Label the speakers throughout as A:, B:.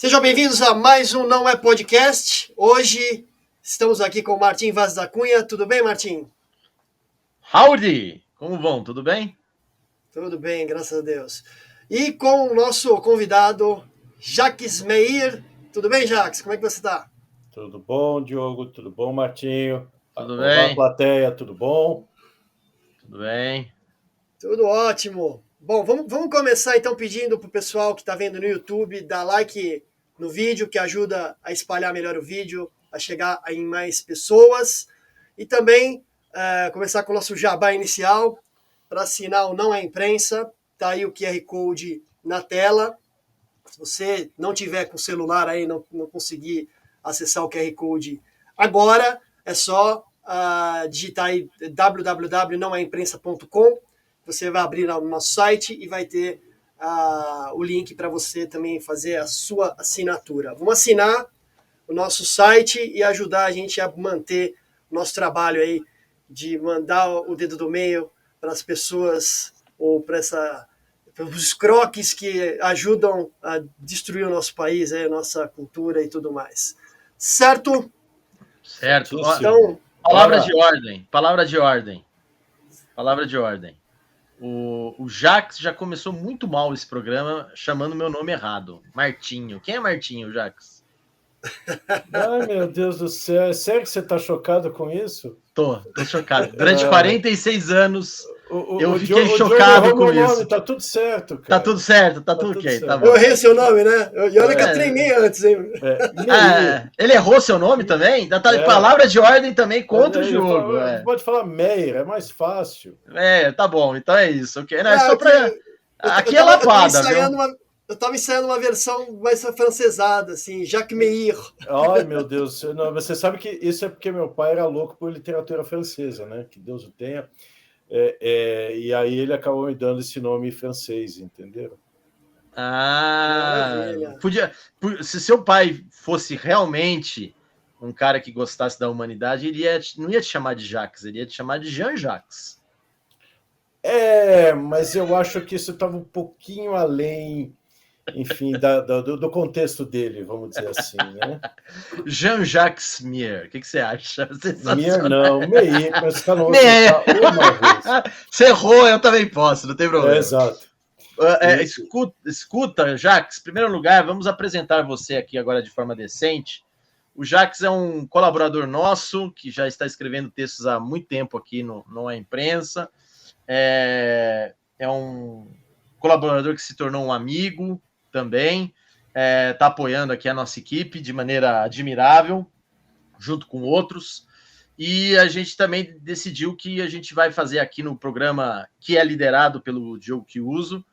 A: Sejam bem-vindos a mais um Não É Podcast. Hoje estamos aqui com o Martim Vaz da Cunha. Tudo bem, Martim?
B: Howdy! Como vão? Tudo bem?
A: Tudo bem, graças a Deus. E com o nosso convidado, Jacques Meir. Tudo bem, Jacques? Como é que você está?
C: Tudo bom, Diogo? Tudo bom, Martinho?
B: Tudo
C: Olá,
B: bem?
C: plateia, tudo bom?
B: Tudo bem.
A: Tudo ótimo. Bom, vamos começar então pedindo para o pessoal que está vendo no YouTube dar like no vídeo, que ajuda a espalhar melhor o vídeo, a chegar em mais pessoas. E também começar com o nosso jabá inicial, para assinar o Não é Imprensa. Está aí o QR Code na tela. Se você não tiver com o celular aí, não conseguir acessar o QR Code agora, é só digitar aí www.nãoaimprensa.com. Você vai abrir no nosso site e vai ter o link para você também fazer a sua assinatura. Vamos assinar o nosso site e ajudar a gente a manter o nosso trabalho aí de mandar o dedo do meio para as pessoas ou para os croques que ajudam a destruir o nosso país, a nossa cultura e tudo mais. Certo?
B: Certo.
A: Então,
B: palavra de ordem. O Jacques já começou muito mal esse programa chamando meu nome errado. Martinho. Quem é Martinho, Jacques?
C: Ai, meu Deus do céu. É sério que você está chocado com isso?
B: Tô chocado. Durante 46 anos eu fiquei
C: Diogo
B: chocado com isso.
C: Nome, tá tudo certo, cara.
B: Tá tudo certo, tá tudo ok.
C: certo.
B: Tá bom.
A: Eu errei seu nome, né? E olha que eu treinei antes, hein?
B: Ele errou seu nome também? Palavra de ordem também contra o jogo.
C: Pode falar Meir, é mais fácil.
B: Tá bom. Então é isso. Okay? Não, é só pra... Aqui é lapada, viu?
A: Eu estava ensaiando uma versão mais afrancesada, assim, Jacques Meir.
C: Ai, meu Deus. Não, você sabe que isso é porque meu pai era louco por literatura francesa, né? Que Deus o tenha. E aí ele acabou me dando esse nome francês, entenderam?
B: Se seu pai fosse realmente um cara que gostasse da humanidade, ele não ia te chamar de Jacques, ele ia te chamar de Jean-Jacques.
C: Mas eu acho que isso estava um pouquinho além, enfim, do contexto dele, vamos dizer assim, né?
B: Jean-Jacques Meir, o que você acha?
C: Meir não, Meir, mas calma,
B: você errou, eu também posso, não tem problema.
C: Exato.
B: Escuta, Jacques, em primeiro lugar, vamos apresentar você aqui agora de forma decente. O Jacques é um colaborador nosso, que já está escrevendo textos há muito tempo aqui no Não É Imprensa. É um colaborador que se tornou um amigo também, está apoiando aqui a nossa equipe de maneira admirável, junto com outros. E a gente também decidiu que a gente vai fazer aqui no programa, que é liderado pelo Diogo Chiuso,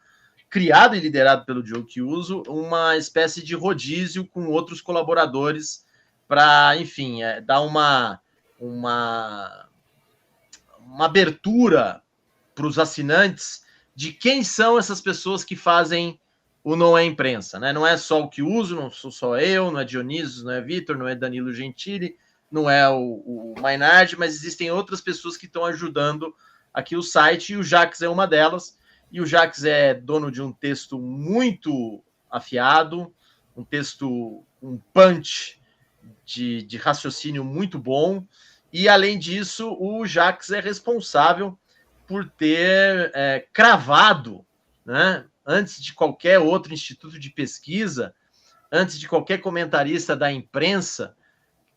B: criado e liderado pelo Diogo Chiuso, uma espécie de rodízio com outros colaboradores para, enfim, dar uma abertura para os assinantes de quem são essas pessoas que fazem o Não É Imprensa, né? Não é só o Chiuso, não sou só eu, não é Dionísio, não é Vitor, não é Danilo Gentili, não é o Mainardi, mas existem outras pessoas que estão ajudando aqui o site, e o Jacques é uma delas. E o Jacques é dono de um texto muito afiado, um texto, um punch de raciocínio muito bom. E, além disso, o Jacques é responsável por ter cravado, né, antes de qualquer outro instituto de pesquisa, antes de qualquer comentarista da imprensa,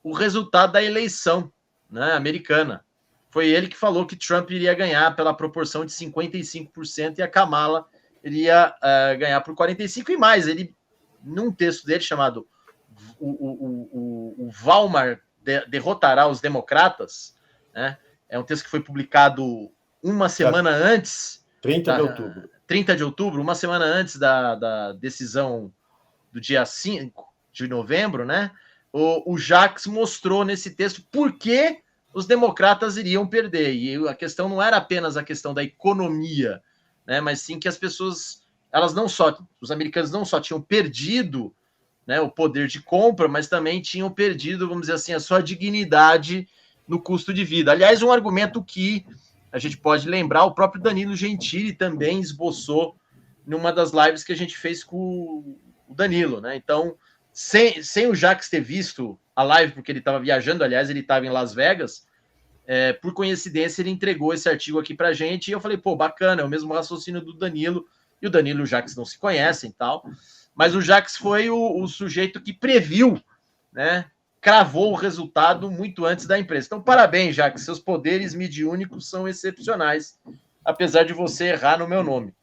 B: o resultado da eleição, né, americana. Foi ele que falou que Trump iria ganhar pela proporção de 55% e a Kamala iria ganhar por 45% e mais. Ele, num texto dele chamado o Walmart derrotará os democratas, né? É um texto que foi publicado uma semana antes.
C: 30 de outubro.
B: 30 de outubro, uma semana antes da decisão do dia 5 de novembro, né? O Jacques mostrou nesse texto por que os democratas iriam perder. E a questão não era apenas a questão da economia, né? Mas sim que as pessoas, os americanos não só tinham perdido, né, o poder de compra, mas também tinham perdido, vamos dizer assim, a sua dignidade no custo de vida. Aliás, um argumento que a gente pode lembrar, o próprio Danilo Gentili também esboçou numa das lives que a gente fez com o Danilo, né? Então, sem o Jacques ter visto a live, porque ele estava viajando, aliás, ele estava em Las Vegas, por coincidência ele entregou esse artigo aqui para a gente, e eu falei, pô, bacana, é o mesmo raciocínio do Danilo, e o Danilo e o Jacques não se conhecem e tal, mas o Jacques foi o sujeito que previu, né, cravou o resultado muito antes da imprensa. Então, parabéns, Jacques, seus poderes mediúnicos são excepcionais, apesar de você errar no meu nome.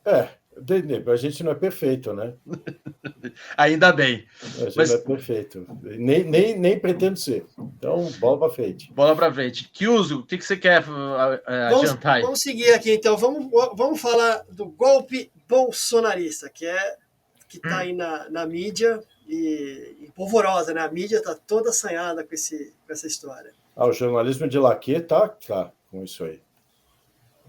C: A gente não é perfeito, né?
B: Ainda bem.
C: A gente não é perfeito. Nem pretendo ser. Então, bola para frente.
B: Bola para frente. Kiuso, o que você quer adiantar aí?
A: Vamos seguir aqui, então. Vamos falar do golpe bolsonarista, que está aí na mídia e polvorosa, né? A mídia está toda assanhada com essa história.
C: O jornalismo de Laquê tá com isso aí.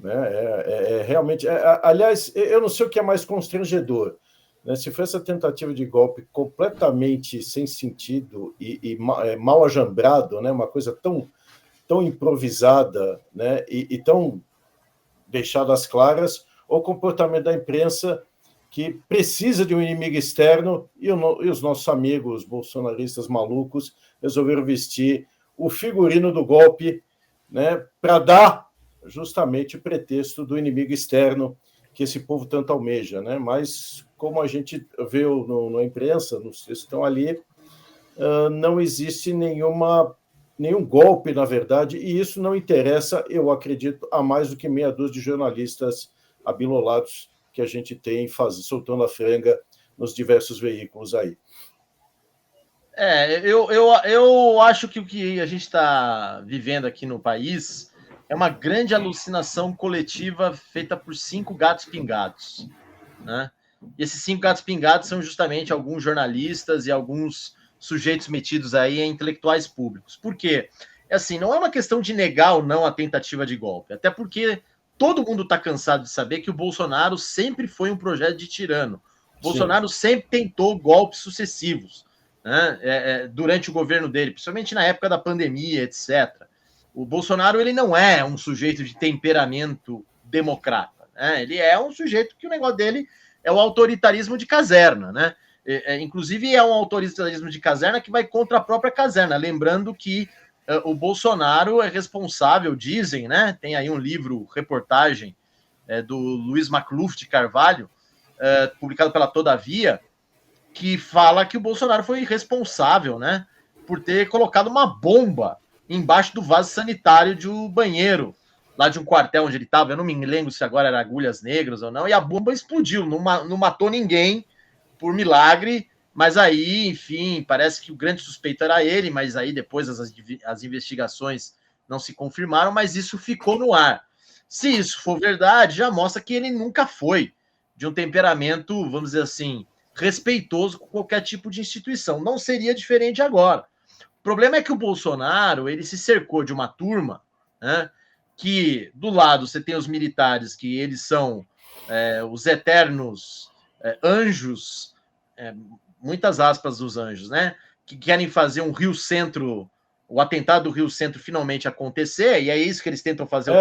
C: Né? Realmente... aliás, eu não sei o que é mais constrangedor. Né? Se for essa tentativa de golpe completamente sem sentido e mal ajambrado, né? Uma coisa tão improvisada, né? e tão deixada às claras, ou o comportamento da imprensa que precisa de um inimigo externo e os nossos amigos bolsonaristas malucos resolveram vestir o figurino do golpe, né? Para dar justamente o pretexto do inimigo externo que esse povo tanto almeja, né? Mas, como a gente vê na imprensa, nos que estão ali, não existe nenhum golpe, na verdade, e isso não interessa, eu acredito, a mais do que meia dúzia de jornalistas abilolados que a gente tem soltando a franga nos diversos veículos aí.
B: Eu acho que o que a gente está vivendo aqui no país é uma grande alucinação coletiva feita por 5 gatos pingados, né? E esses 5 gatos pingados são justamente alguns jornalistas e alguns sujeitos metidos aí em intelectuais públicos. Por quê? Assim, não é uma questão de negar ou não a tentativa de golpe, até porque todo mundo está cansado de saber que o Bolsonaro sempre foi um projeto de tirano. O Bolsonaro sempre tentou golpes sucessivos, né, durante o governo dele, principalmente na época da pandemia, etc. O Bolsonaro ele não é um sujeito de temperamento democrata, né? Ele é um sujeito que o negócio dele é o autoritarismo de caserna, né? Inclusive é um autoritarismo de caserna que vai contra a própria caserna, lembrando que o Bolsonaro é responsável, dizem, né? Tem aí um livro, reportagem do Luiz Macluf de Carvalho, publicado pela Todavia, que fala que o Bolsonaro foi responsável, né, por ter colocado uma bomba embaixo do vaso sanitário de um banheiro, lá de um quartel onde ele estava. Eu não me lembro se agora era Agulhas Negras ou não, e a bomba explodiu, não matou ninguém por milagre, mas aí, enfim, parece que o grande suspeito era ele, mas aí depois as investigações não se confirmaram, mas isso ficou no ar. Se isso for verdade, já mostra que ele nunca foi de um temperamento, vamos dizer assim, respeitoso com qualquer tipo de instituição. Não seria diferente agora. O problema é que o Bolsonaro ele se cercou de uma turma, né, que do lado você tem os militares, que eles são os eternos anjos, muitas aspas dos anjos, né, que querem fazer um Rio Centro, o atentado do Rio Centro finalmente acontecer, e é isso que eles tentam fazer.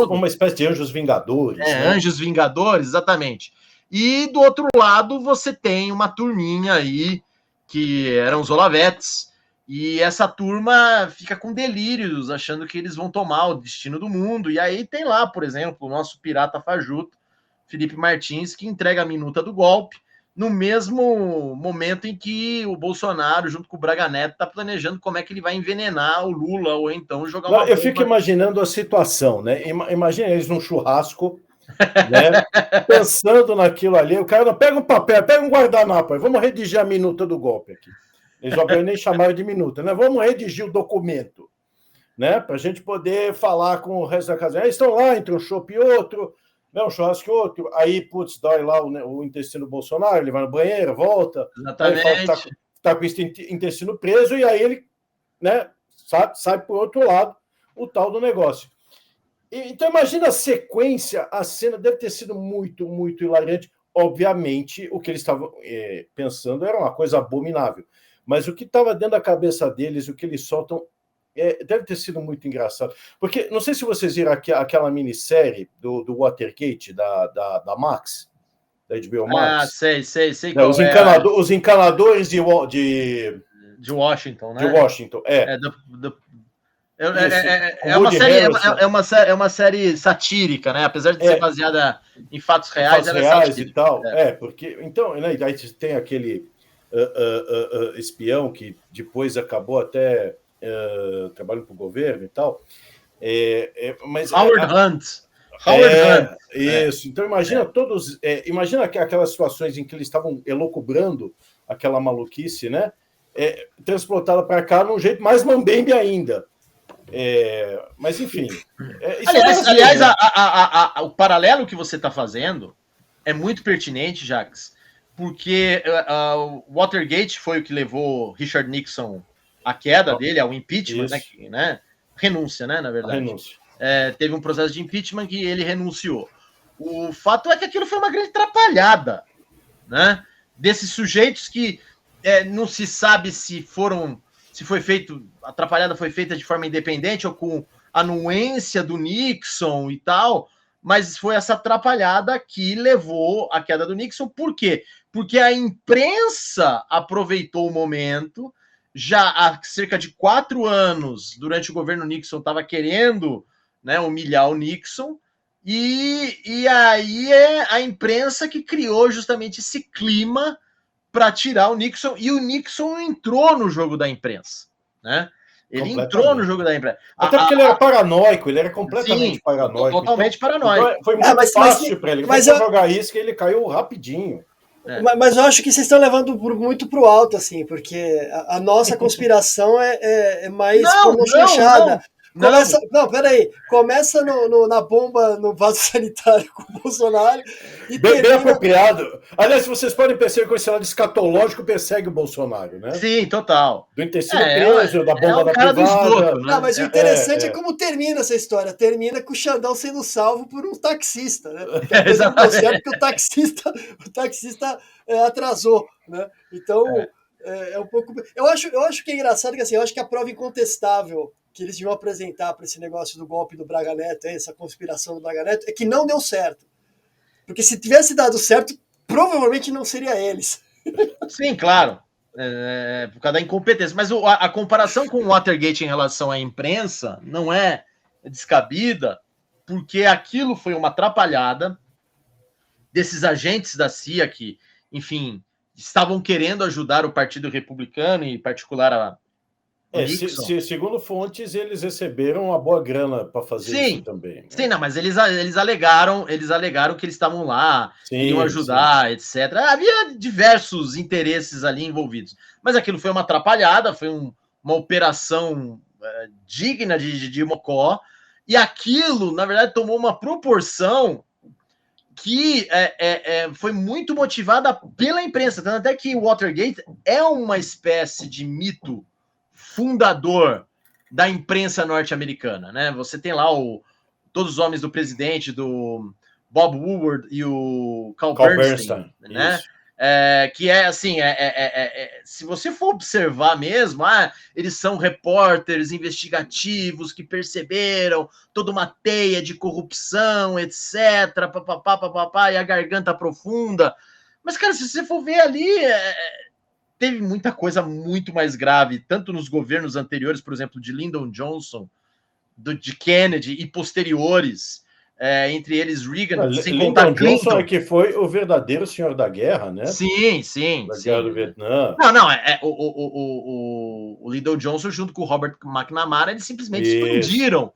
C: Uma espécie de anjos vingadores. Né?
B: Anjos vingadores, exatamente. E do outro lado você tem uma turminha aí, que eram os Olavetes, e essa turma fica com delírios, achando que eles vão tomar o destino do mundo. E aí tem lá, por exemplo, o nosso pirata fajuto, Felipe Martins, que entrega a minuta do golpe, no mesmo momento em que o Bolsonaro, junto com o Braga Neto, está planejando como é que ele vai envenenar o Lula, ou então jogar uma bomba.
C: Eu fico imaginando a situação, né? Imagina eles num churrasco, né? Pensando naquilo ali, o cara não pega um papel, pega um guardanapo, vamos redigir a minuta do golpe aqui. Eles obviamente nem chamaram de minuta, né? Vamos redigir o documento, né? Para a gente poder falar com o resto da casa. Eles estão lá entre um chopp e outro, né? Um churrasco e outro. Aí, putz, dói lá o intestino do Bolsonaro, ele vai no banheiro, volta.
B: Exatamente.
C: Aí fala que tá com esse intestino preso, e aí ele, né, sai por outro lado o tal do negócio. Então, imagina a sequência, a cena deve ter sido muito, muito hilariante. Obviamente, o que eles estavam pensando era uma coisa abominável. Mas o que estava dentro da cabeça deles, o que eles soltam, deve ter sido muito engraçado. Porque, não sei se vocês viram aquela minissérie do Watergate, da Max. da HBO Max.
B: Sei
C: Os encanadores de
B: Washington, né?
C: De Washington,
B: É uma série satírica, né? Apesar de ser baseada em fatos reais, ela é satírica.
C: E tal. Porque então, né, aí tem aquele espião que depois acabou até trabalhando para o governo e tal. Mas
B: Howard Hunt.
C: Isso. Então imagina todos, imagina aquelas situações em que eles estavam elucubrando aquela maluquice, né? Transportada para cá num jeito mais mambembe ainda. Mas enfim.
B: Aliás, o paralelo que você está fazendo é muito pertinente, Jacques, porque o Watergate foi o que levou Richard Nixon à queda dele, ao impeachment, né? Renúncia, né? Na verdade.
C: Renúncia.
B: Teve um processo de impeachment que ele renunciou. O fato é que aquilo foi uma grande atrapalhada, né? Desses sujeitos que não se sabe se foi feito, a atrapalhada foi feita de forma independente ou com anuência do Nixon e tal, mas foi essa atrapalhada que levou à queda do Nixon. Por quê? Porque a imprensa aproveitou o momento, já há cerca de 4 anos, durante o governo Nixon, estava querendo, né, humilhar o Nixon, e aí é a imprensa que criou justamente esse clima para tirar o Nixon, e o Nixon entrou no jogo da imprensa, né? Ele entrou no jogo da imprensa.
C: Até porque ele era paranoico, ele era completamente paranoico.
B: Totalmente paranoico.
C: Então foi muito fácil para ele. Mas jogar isso que ele caiu rapidinho.
A: Mas eu acho que vocês estão levando muito pro alto, assim, porque a nossa conspiração é mais fechada. Peraí. Começa na bomba no vaso sanitário com o Bolsonaro. E
C: bem apropriado. Aliás, vocês podem perceber que esse lado escatológico persegue o Bolsonaro, né?
B: Sim, total.
C: Do intestino preso, da bomba da privada.
B: Esgoto, né?
A: Não, mas o interessante é como termina essa história. Termina com o Xandão sendo salvo por um taxista, né? Porque o taxista atrasou, né? Então, é um pouco... Eu acho que é engraçado que, assim, eu acho que a prova incontestável que eles iam apresentar para esse negócio do golpe do Braga Neto, essa conspiração do Braga Neto, é que não deu certo. Porque se tivesse dado certo, provavelmente não seria eles.
B: Sim, claro. Por causa da incompetência. Mas a comparação com o Watergate em relação à imprensa não é descabida, porque aquilo foi uma atrapalhada desses agentes da CIA que, enfim, estavam querendo ajudar o Partido Republicano, e em particular a
C: segundo fontes, eles receberam uma boa grana para fazer isso também. Né?
B: Sim, não, mas eles alegaram que eles estavam lá, iam ajudar, etc. Havia diversos interesses ali envolvidos. Mas aquilo foi uma atrapalhada, foi uma operação digna de Mocó, e aquilo, na verdade, tomou uma proporção que foi muito motivada pela imprensa, tanto até que o Watergate é uma espécie de mito fundador da imprensa norte-americana, né? Você tem lá todos os homens do presidente, do Bob Woodward e o Carl Bernstein, né? Que é assim, se você for observar mesmo, eles são repórteres investigativos que perceberam toda uma teia de corrupção, etc, papapá, e a garganta profunda. Mas, cara, se você for ver ali, teve muita coisa muito mais grave, tanto nos governos anteriores, por exemplo, de Lyndon Johnson, de Kennedy e posteriores, entre eles Reagan, sem contar Clinton.
C: Johnson que foi o verdadeiro senhor da guerra, né?
B: Sim.
C: Da guerra do Vietnã.
B: Não, o Lyndon Johnson junto com o Robert McNamara, eles simplesmente expandiram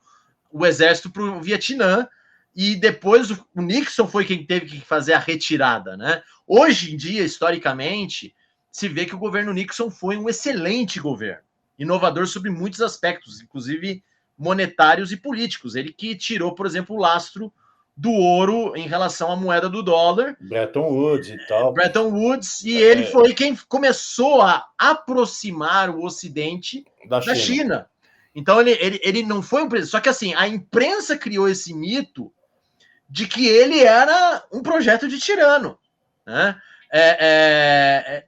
B: o exército para o Vietnã, e depois o Nixon foi quem teve que fazer a retirada, né? Hoje em dia, historicamente, se vê que o governo Nixon foi um excelente governo, inovador sobre muitos aspectos, inclusive monetários e políticos. Ele que tirou, por exemplo, o lastro do ouro em relação à moeda do dólar.
C: Bretton Woods e tal.
B: Bretton Woods, e ele foi quem começou a aproximar o Ocidente da China. Então ele não foi um presidente. Só que assim, a imprensa criou esse mito de que ele era um projeto de tirano, né?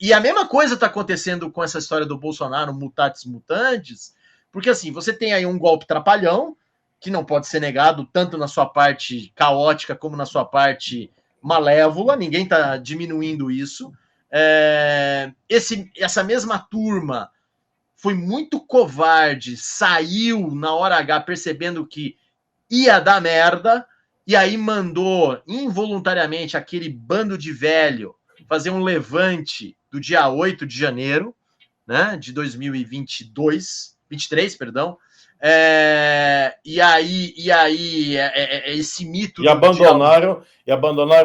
B: E a mesma coisa está acontecendo com essa história do Bolsonaro, mutatis mutandis, porque assim, você tem aí um golpe trapalhão, que não pode ser negado tanto na sua parte caótica como na sua parte malévola, ninguém está diminuindo isso. Essa mesma turma foi muito covarde, saiu na hora H percebendo que ia dar merda, e aí mandou involuntariamente aquele bando de velho fazer um levante do dia 8 de janeiro, né, de 2023, perdão. E aí esse mito
C: e abandonaram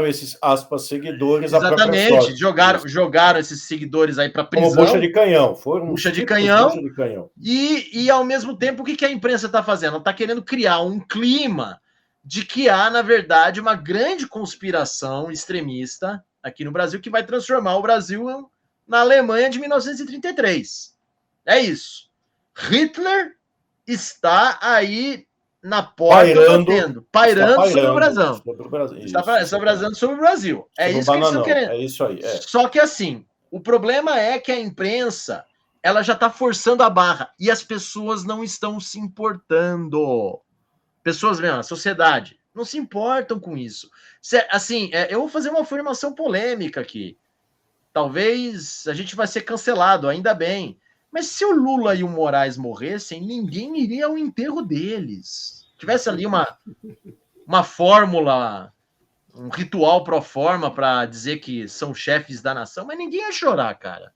C: esses aspas seguidores.
B: Exatamente, jogaram esses seguidores aí para prisão.
C: Como bucha de canhão,
B: bucha de canhão. E ao mesmo tempo, o que a imprensa está fazendo? Está querendo criar um clima de que há, na verdade, uma grande conspiração extremista aqui no Brasil que vai transformar o Brasil na Alemanha de 1933. É isso. Hitler está aí na porta pairando sobre o Brasil. Está pairando sobre o Brasil. É isso que eles estão querendo.
C: É isso aí.
B: Só que assim, o problema é que a imprensa ela já está forçando a barra e as pessoas não estão se importando. Pessoas mesmo, a sociedade, não se importam com isso. Assim, eu vou fazer uma afirmação polêmica aqui. Talvez a gente vai ser cancelado, ainda bem. Mas se o Lula e o Moraes morressem, ninguém iria ao enterro deles. Tivesse ali uma fórmula, um ritual pro forma para dizer que são chefes da nação, mas ninguém ia chorar, cara.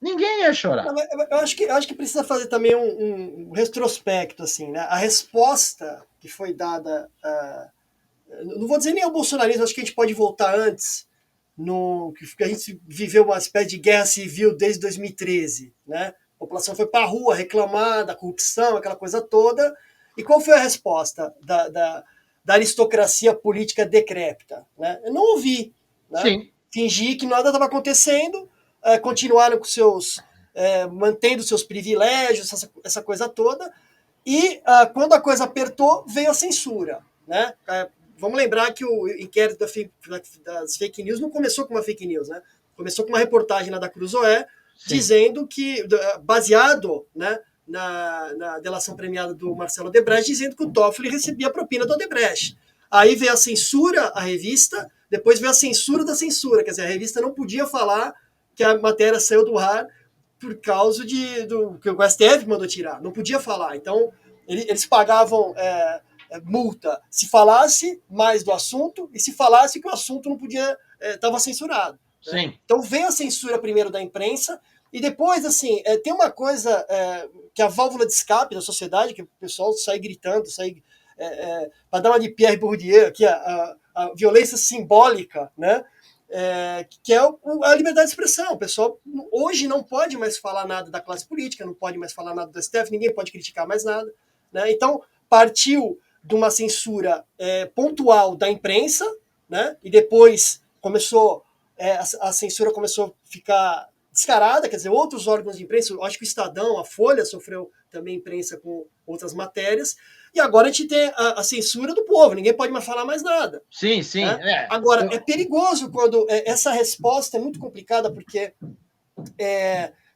B: Ninguém ia chorar.
A: Eu acho que precisa fazer também um retrospecto, assim, né? A resposta que foi dada, não vou dizer nem ao bolsonarismo, acho que a gente pode voltar antes, que a gente viveu uma espécie de guerra civil desde 2013, né? A população foi para a rua reclamar da corrupção, aquela coisa toda. E qual foi a resposta da aristocracia política decrépita? Né? Eu não ouvi. Né?
B: Sim.
A: Fingi que nada estava acontecendo, continuaram com mantendo seus privilégios, essa coisa toda. E quando a coisa apertou, veio a censura. Né? Vamos lembrar que o inquérito das fake news não começou com uma fake news, né? Começou com uma reportagem lá da Cruzoé, dizendo que, baseado, né, na delação premiada do Marcelo Odebrecht, dizendo que o Toffoli recebia a propina do Odebrecht. Aí veio a censura à revista, depois veio a censura da censura, quer dizer, a revista não podia falar que a matéria saiu do ar por causa do que o STF mandou tirar, não podia falar. Então, eles pagavam multa se falasse mais do assunto e se falasse que o assunto não podia, estava censurado.
B: Sim.
A: Né? Então veio a censura primeiro da imprensa e depois, assim, tem uma coisa que é a válvula de escape da sociedade, que o pessoal sai gritando, para dar uma de Pierre Bourdieu, que é a violência simbólica, né? Que é a liberdade de expressão. O pessoal hoje não pode mais falar nada da classe política, não pode mais falar nada do STF, ninguém pode criticar mais nada. Né? Então, partiu de uma censura pontual da imprensa, né? E depois começou... a censura começou a ficar descarada, quer dizer, outros órgãos de imprensa, eu acho que o Estadão, a Folha sofreu também imprensa com outras matérias, e agora a gente tem a censura do povo, ninguém pode mais falar mais nada.
B: Sim, sim.
A: Né? Agora, é perigoso quando essa resposta é muito complicada, porque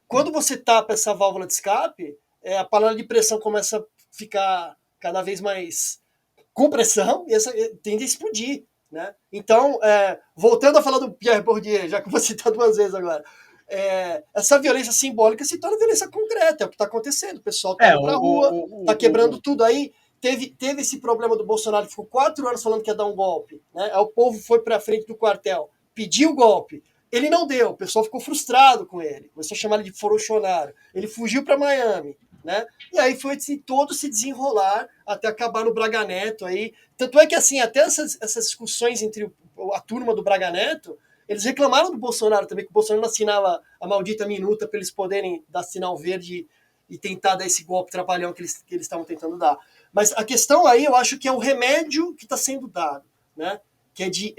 A: quando você tapa essa válvula de escape, a panela de pressão começa a ficar cada vez mais com pressão, e tende a explodir. Né? Então, voltando a falar do Pierre Bourdieu, já que vou citar duas vezes agora, essa violência simbólica se torna violência concreta, é o que está acontecendo. O pessoal está indo para a rua, está quebrando tudo. Aí teve esse problema do Bolsonaro, que ficou 4 anos falando que ia dar um golpe. Né? Aí o povo foi para a frente do quartel, pediu o golpe. Ele não deu, o pessoal ficou frustrado com ele, começou a chamar ele de forochonário. Ele fugiu para Miami. Né? E aí foi todo se desenrolar até acabar no Braga Neto. Aí. Tanto é que assim, até essas discussões entre a turma do Braga Neto, eles reclamaram do Bolsonaro também, que o Bolsonaro não assinava a maldita minuta para eles poderem dar sinal verde e tentar dar esse golpe trapalhão que eles estavam tentando dar. Mas a questão aí, eu acho que é o remédio que está sendo dado, né? Que é de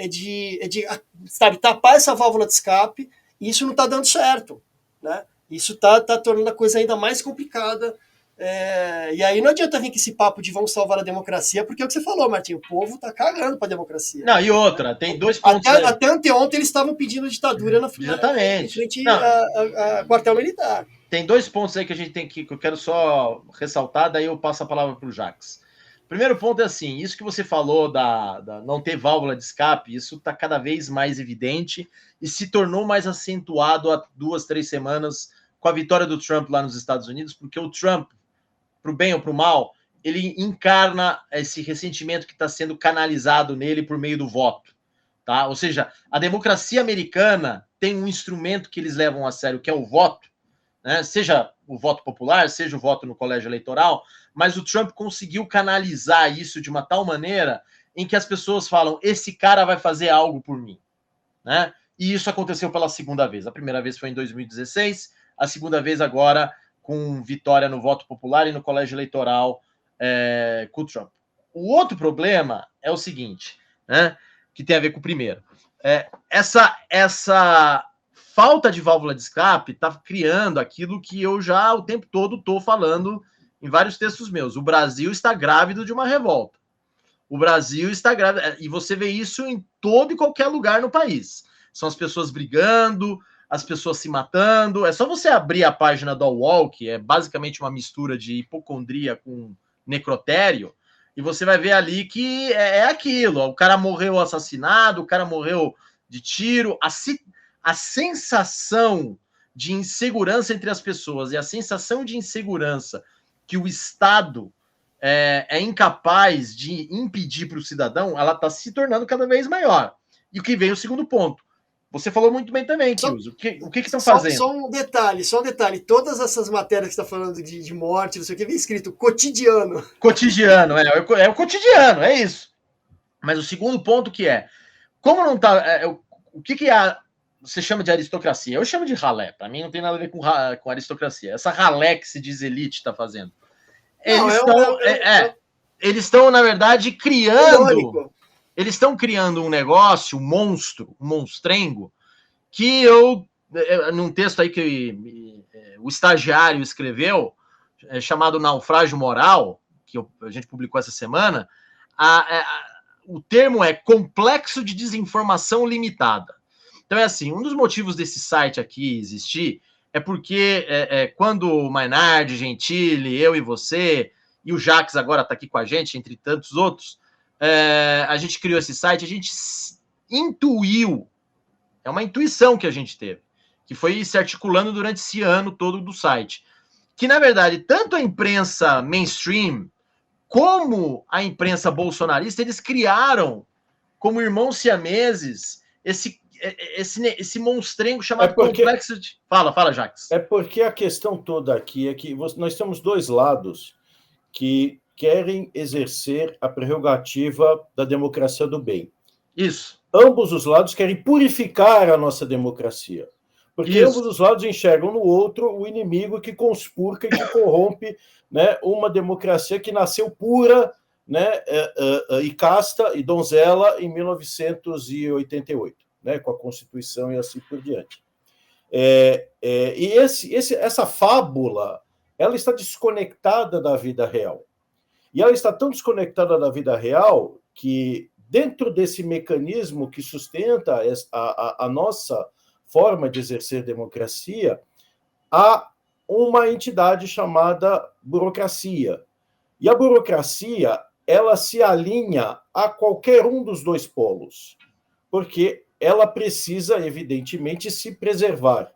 A: sabe, tapar essa válvula de escape, e isso não está dando certo, né? Isso está tornando a coisa ainda mais complicada. E aí não adianta vir com esse papo de vamos salvar a democracia, porque é o que você falou, Martinho, o povo está cagando para a democracia.
B: Não, e outra, tem 2 pontos...
A: Até anteontem eles estavam pedindo ditadura na
B: frente
A: a quartel militar.
B: Tem 2 pontos aí que a gente tem que eu quero só ressaltar, daí eu passo a palavra para o Jacques. Primeiro ponto é assim, isso que você falou da não ter válvula de escape, isso está cada vez mais evidente e se tornou mais acentuado há 2, 3 semanas com a vitória do Trump lá nos Estados Unidos, porque o Trump, para o bem ou para o mal, ele encarna esse ressentimento que está sendo canalizado nele por meio do voto. Tá? Ou seja, a democracia americana tem um instrumento que eles levam a sério, que é o voto, né? Seja o voto popular, seja o voto no colégio eleitoral, mas o Trump conseguiu canalizar isso de uma tal maneira em que as pessoas falam, esse cara vai fazer algo por mim. Né? E isso aconteceu pela segunda vez. A primeira vez foi em 2016, a segunda vez agora com vitória no voto popular e no colégio eleitoral com o Trump. O outro problema é o seguinte, né? Que tem a ver com o primeiro. Essa falta de válvula de escape está criando aquilo que eu já o tempo todo estou falando em vários textos meus. O Brasil está grávido de uma revolta. O Brasil está grávido. E você vê isso em todo e qualquer lugar no país. São as pessoas brigando, as pessoas se matando. É só você abrir a página do UOL, que é basicamente uma mistura de hipocondria com necrotério, e você vai ver ali que é aquilo. O cara morreu assassinado, o cara morreu de tiro. A sensação de insegurança entre as pessoas e a sensação de insegurança que o Estado é incapaz de impedir para o cidadão, ela está se tornando cada vez maior. E o que vem o segundo ponto. Você falou muito bem também, Kills. O que estão fazendo?
A: Só um detalhe. Todas essas matérias que você está falando de morte, não sei o que, vem escrito cotidiano.
B: Cotidiano, é o cotidiano, é isso. Mas o segundo ponto que como não está... o que você chama de aristocracia? Eu chamo de ralé. Para mim não tem nada a ver com aristocracia. Essa ralé que se diz elite está fazendo. Eles estão, na verdade, criando... Eles estão criando um negócio, um monstrengo, que num texto aí que o estagiário escreveu, chamado Naufrágio Moral, que a gente publicou essa semana, o termo é complexo de desinformação limitada. Então é assim, um dos motivos desse site aqui existir é porque quando o Maynard, Gentili, eu e você, e o Jax agora está aqui com a gente, entre tantos outros, a gente criou esse site, a gente intuiu, é uma intuição que a gente teve, que foi se articulando durante esse ano todo do site, que na verdade, tanto a imprensa mainstream, como a imprensa bolsonarista, eles criaram, como irmãos siameses, esse monstrengo chamado complexo de... Fala, Jax.
C: É porque a questão toda aqui é que nós temos dois lados que querem exercer a prerrogativa da democracia do bem.
B: Isso.
C: Ambos os lados querem purificar a nossa democracia. Porque ambos os lados enxergam no outro o inimigo que conspurca e que corrompe, né, uma democracia que nasceu pura, né, e casta e donzela em 1988, né, com a Constituição e assim por diante. E essa fábula, ela está desconectada da vida real. E ela está tão desconectada da vida real que, dentro desse mecanismo que sustenta a nossa forma de exercer democracia, há uma entidade chamada burocracia. E a burocracia, ela se alinha a qualquer um dos dois polos, porque ela precisa, evidentemente, se preservar.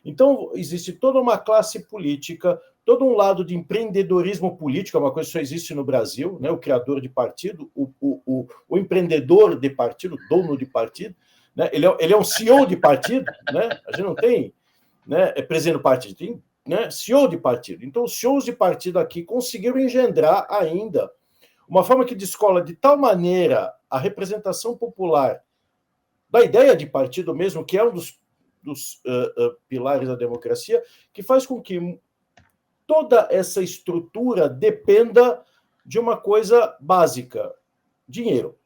C: Então, existe toda uma classe política, todo um lado de empreendedorismo político, é uma coisa que só existe no Brasil, né? O criador de partido, o empreendedor de partido, dono de partido, né? Ele é um CEO de partido, né? A gente não tem, né, presidente do partido, tem, né, CEO de partido. Então, os CEOs de partido aqui conseguiram engendrar ainda uma forma que descola de tal maneira a representação popular da ideia de partido mesmo, que é um dos pilares da democracia, que faz com que toda essa estrutura dependa de uma coisa básica: dinheiro.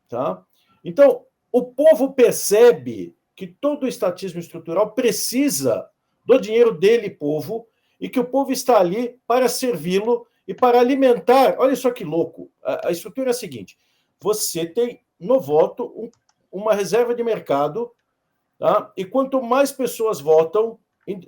C: Tá? Então, o povo percebe que todo o estatismo estrutural precisa do dinheiro dele, povo, e que o povo está ali para servi-lo e para alimentar. Olha só que louco. A estrutura é a seguinte: você tem no voto uma reserva de mercado, tá? E quanto mais pessoas votam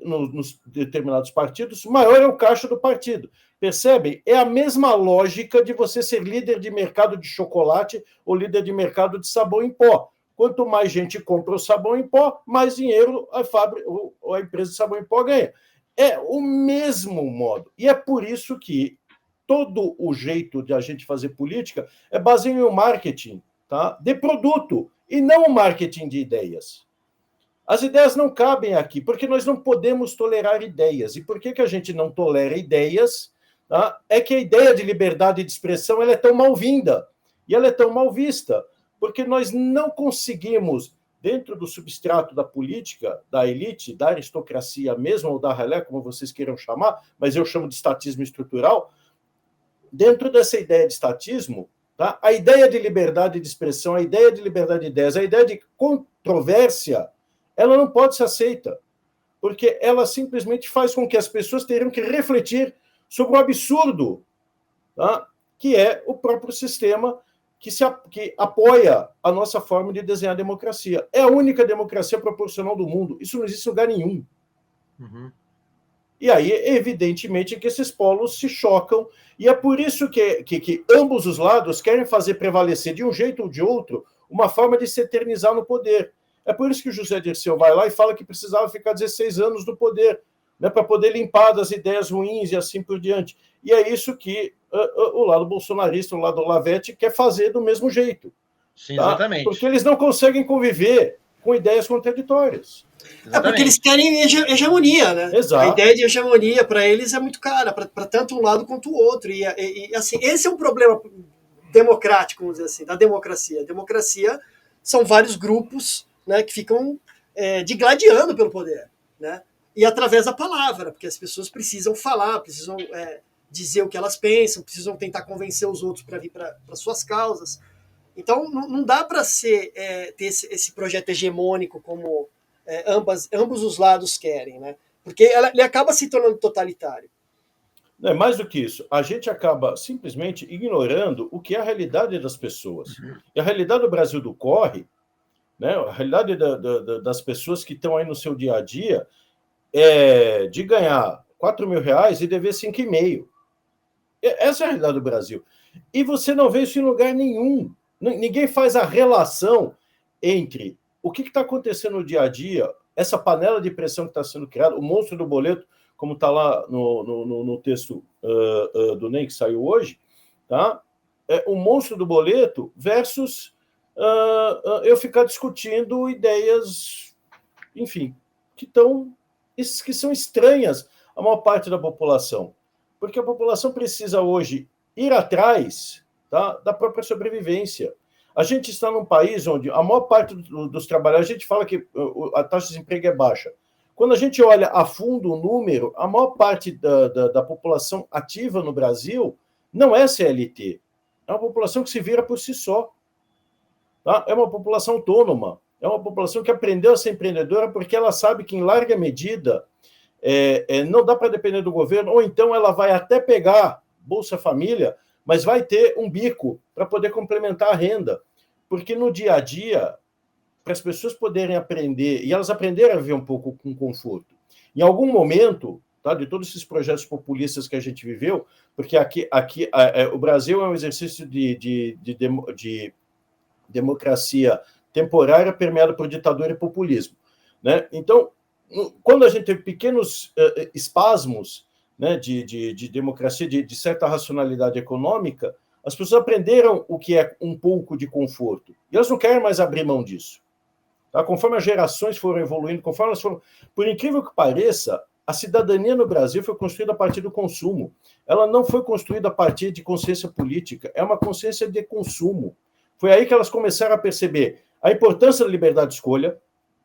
C: nos determinados partidos, maior é o caixa do partido. Percebem? É a mesma lógica de você ser líder de mercado de chocolate ou líder de mercado de sabão em pó. Quanto mais gente compra o sabão em pó, mais dinheiro a fábrica ou a empresa de sabão em pó ganha. É o mesmo modo. E é por isso que todo o jeito de a gente fazer política é baseado em um marketing, tá, de produto, e não um marketing de ideias. As ideias não cabem aqui, porque nós não podemos tolerar ideias. E por que a gente não tolera ideias? Tá? É que a ideia de liberdade de expressão ela é tão mal-vinda, e ela é tão mal vista, porque nós não conseguimos, dentro do substrato da política, da elite, da aristocracia mesmo, ou da ralé, como vocês queiram chamar, mas eu chamo de estatismo estrutural, dentro dessa ideia de estatismo, tá? A ideia de liberdade de expressão, a ideia de liberdade de ideias, a ideia de controvérsia, ela não pode ser aceita, porque ela simplesmente faz com que as pessoas tenham que refletir sobre o absurdo, tá? Que é o próprio sistema que apoia a nossa forma de desenhar a democracia. É a única democracia proporcional do mundo. Isso não existe em lugar nenhum.
B: Uhum.
C: E aí, evidentemente, que esses polos se chocam, e é por isso que ambos os lados querem fazer prevalecer, de um jeito ou de outro, uma forma de se eternizar no poder. É por isso que o José Dirceu vai lá e fala que precisava ficar 16 anos no poder, né, para poder limpar das ideias ruins e assim por diante. E é isso que o lado bolsonarista, o lado Olavete, quer fazer do mesmo jeito.
B: Sim,
C: tá?
B: exatamente.
C: Porque eles não conseguem conviver com ideias contraditórias.
A: É porque eles querem hegemonia, né?
C: Exato.
A: A ideia de hegemonia para eles é muito cara, para tanto um lado quanto o outro. E assim, esse é um problema democrático, vamos dizer assim, da democracia. A democracia são vários grupos, né, que ficam digladiando pelo poder, né? E através da palavra, porque as pessoas precisam falar, precisam dizer o que elas pensam, precisam tentar convencer os outros para vir para suas causas. Então, não dá para ter esse projeto hegemônico como ambos os lados querem, né? Porque ele acaba se tornando totalitário.
C: Não é mais do que isso. A gente acaba simplesmente ignorando o que é a realidade das pessoas. E a realidade do Brasil do corre, né? A realidade das pessoas que estão aí no seu dia a dia é de ganhar R$4.000 e dever 5,5. Essa é a realidade do Brasil. E você não vê isso em lugar nenhum. Ninguém faz a relação entre o que está acontecendo no dia a dia, essa panela de pressão que está sendo criada, o monstro do boleto, como está lá no texto do NEM que saiu hoje, tá? O monstro do boleto versus eu ficar discutindo ideias, enfim, que são estranhas à maior parte da população. Porque a população precisa hoje ir atrás, tá, da própria sobrevivência. A gente está num país onde a maior parte dos trabalhadores, a gente fala que a taxa de desemprego é baixa. Quando a gente olha a fundo o número, a maior parte da população ativa no Brasil não é CLT. É uma população que se vira por si só. Tá? É uma população autônoma. É uma população que aprendeu a ser empreendedora porque ela sabe que, em larga medida, não dá para depender do governo, ou então ela vai até pegar Bolsa Família, mas vai ter um bico para poder complementar a renda. Porque no dia a dia, para as pessoas poderem aprender, e elas aprenderam a viver um pouco com conforto. Em algum momento, tá, de todos esses projetos populistas que a gente viveu, porque aqui o Brasil é um exercício de democracia temporária permeada por ditadura e populismo, né? Então, quando a gente teve pequenos espasmos, né, de democracia, de certa racionalidade econômica, as pessoas aprenderam o que é um pouco de conforto. E elas não querem mais abrir mão disso. Tá? Conforme as gerações foram evoluindo, conforme elas foram... Por incrível que pareça, a cidadania no Brasil foi construída a partir do consumo. Ela não foi construída a partir de consciência política. É uma consciência de consumo. Foi aí que elas começaram a perceber a importância da liberdade de escolha,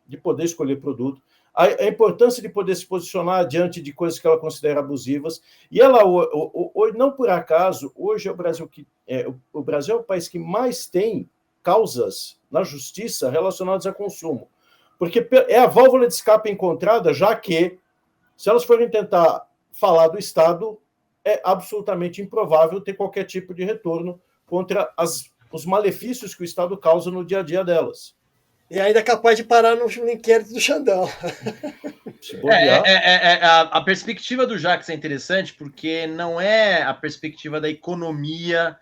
C: de poder escolher produto, a importância de poder se posicionar diante de coisas que ela considera abusivas. E ela, não por acaso, hoje o Brasil é o país que mais tem causas na justiça relacionadas a consumo. Porque é a válvula de escape encontrada, já que, se elas forem tentar falar do Estado, é absolutamente improvável ter qualquer tipo de retorno contra os malefícios que o Estado causa no dia a dia delas.
A: E ainda é capaz de parar no inquérito do Xandão.
B: A perspectiva do Jacques é interessante porque não é a perspectiva da economia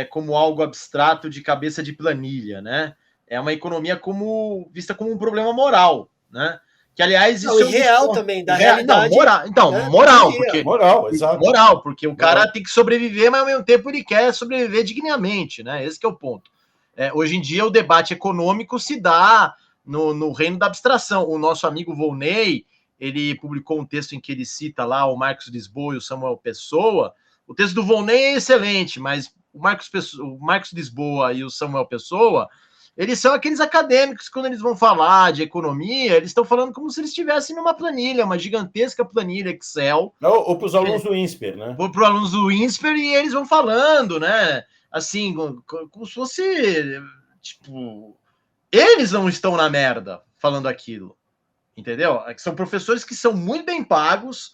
B: como algo abstrato de cabeça de planilha, né? É uma economia vista como um problema moral, né? Que, aliás,
A: isso é real também, da realidade.
B: Moral, porque
C: exato.
B: Moral, porque o cara tem que sobreviver, mas ao mesmo tempo ele quer sobreviver dignamente, né? Esse que é o ponto. Hoje em dia o debate econômico se dá no reino da abstração. O nosso amigo Volney, ele publicou um texto em que ele cita lá o Marcos Lisboa e o Samuel Pessoa. O texto do Volney é excelente, mas o Marcos Lisboa e o Samuel Pessoa, eles são aqueles acadêmicos que, quando eles vão falar de economia, eles estão falando como se eles estivessem numa planilha, uma gigantesca planilha Excel.
C: Ou para os alunos do INSPER, né?
B: Ou para os alunos do INSPER, e eles vão falando, né? Assim, como se fosse, tipo, eles não estão na merda falando aquilo, entendeu? São professores que são muito bem pagos,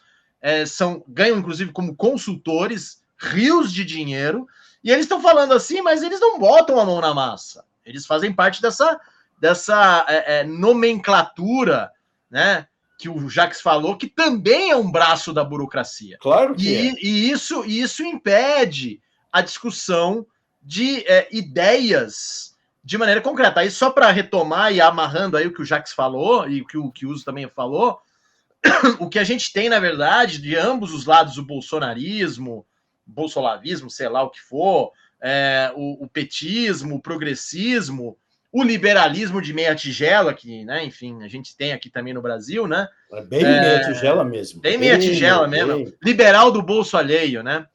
B: ganham, inclusive, como consultores, rios de dinheiro, e eles estão falando assim, mas eles não botam a mão na massa. Eles fazem parte dessa nomenclatura, né? Que o Jacques falou, que também é um braço da burocracia.
C: Claro que
B: e isso impede a discussão de ideias de maneira concreta. Aí, só para retomar e amarrando aí o que o Jacques falou, e o que o Uso também falou, o que a gente tem, na verdade, de ambos os lados, o bolsonarismo, bolsolavismo, sei lá o que for, o petismo, o progressismo, o liberalismo de meia tigela, que, né, enfim, a gente tem aqui também no Brasil, né?
C: É bem meia tigela mesmo.
B: Bem meia tigela mesmo. Liberal do bolso alheio, né?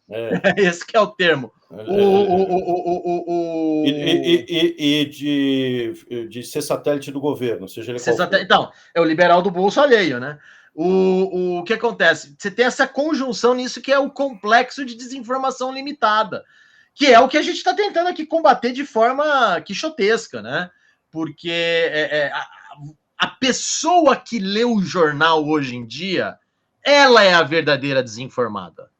B: Esse que é o termo.
C: E de ser satélite do governo, seja ele qual for.
B: Então, é o liberal do bolso alheio, né? O que acontece? Você tem essa conjunção nisso que é o complexo de desinformação limitada, que é o que a gente está tentando aqui combater de forma quixotesca, né? Porque a pessoa que lê o jornal hoje em dia, ela é a verdadeira desinformada.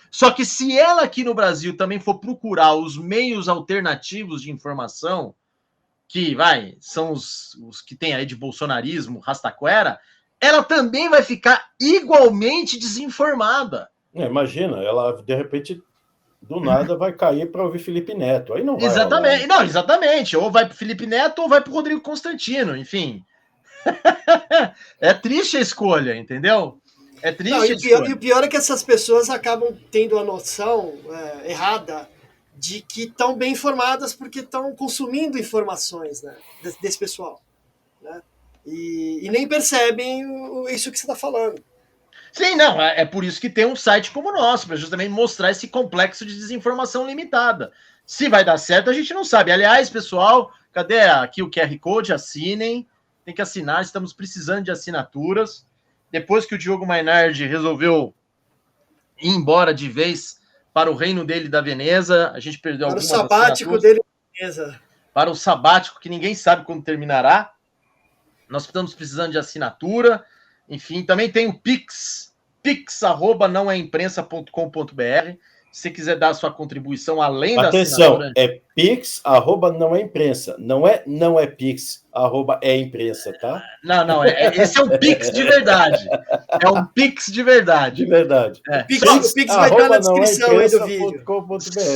B: Só que se ela aqui no Brasil também for procurar os meios alternativos de informação, que são os que tem aí de bolsonarismo, rastaquera, ela também vai ficar igualmente desinformada.
C: Imagina, ela de repente do nada vai cair para ouvir Felipe Neto. Aí não vai.
B: Exatamente. Rolar. Não, exatamente. Ou vai para Felipe Neto ou vai para o Rodrigo Constantino, enfim. É triste a escolha, entendeu? É triste.
A: E o pior é que essas pessoas acabam tendo a noção errada de que estão bem informadas porque estão consumindo informações, né, desse pessoal, né? E nem percebem isso que você está falando.
B: Sim, não, é por isso que tem um site como o nosso, para justamente mostrar esse complexo de desinformação limitada. Se vai dar certo, a gente não sabe. Aliás, pessoal, cadê aqui o QR Code? Assinem, tem que assinar, estamos precisando de assinaturas. Depois que o Diogo Mainardi resolveu ir embora de vez para o reino dele da Veneza, a gente perdeu algumas assinaturas.
A: Para o sabático dele da Veneza.
B: Para o sabático, que ninguém sabe quando terminará. Nós estamos precisando de assinatura. Enfim, também tem o Pix, pix@nãoeimprensa.com.br. Se você quiser dar a sua contribuição além da assinatura...
C: Atenção, é pix@nãoeimprensa. Não é pix, @imprensa, tá?
B: Não, esse é um Pix de verdade. É um Pix de verdade.
C: De verdade.
A: O Pix vai estar na descrição aí do vídeo.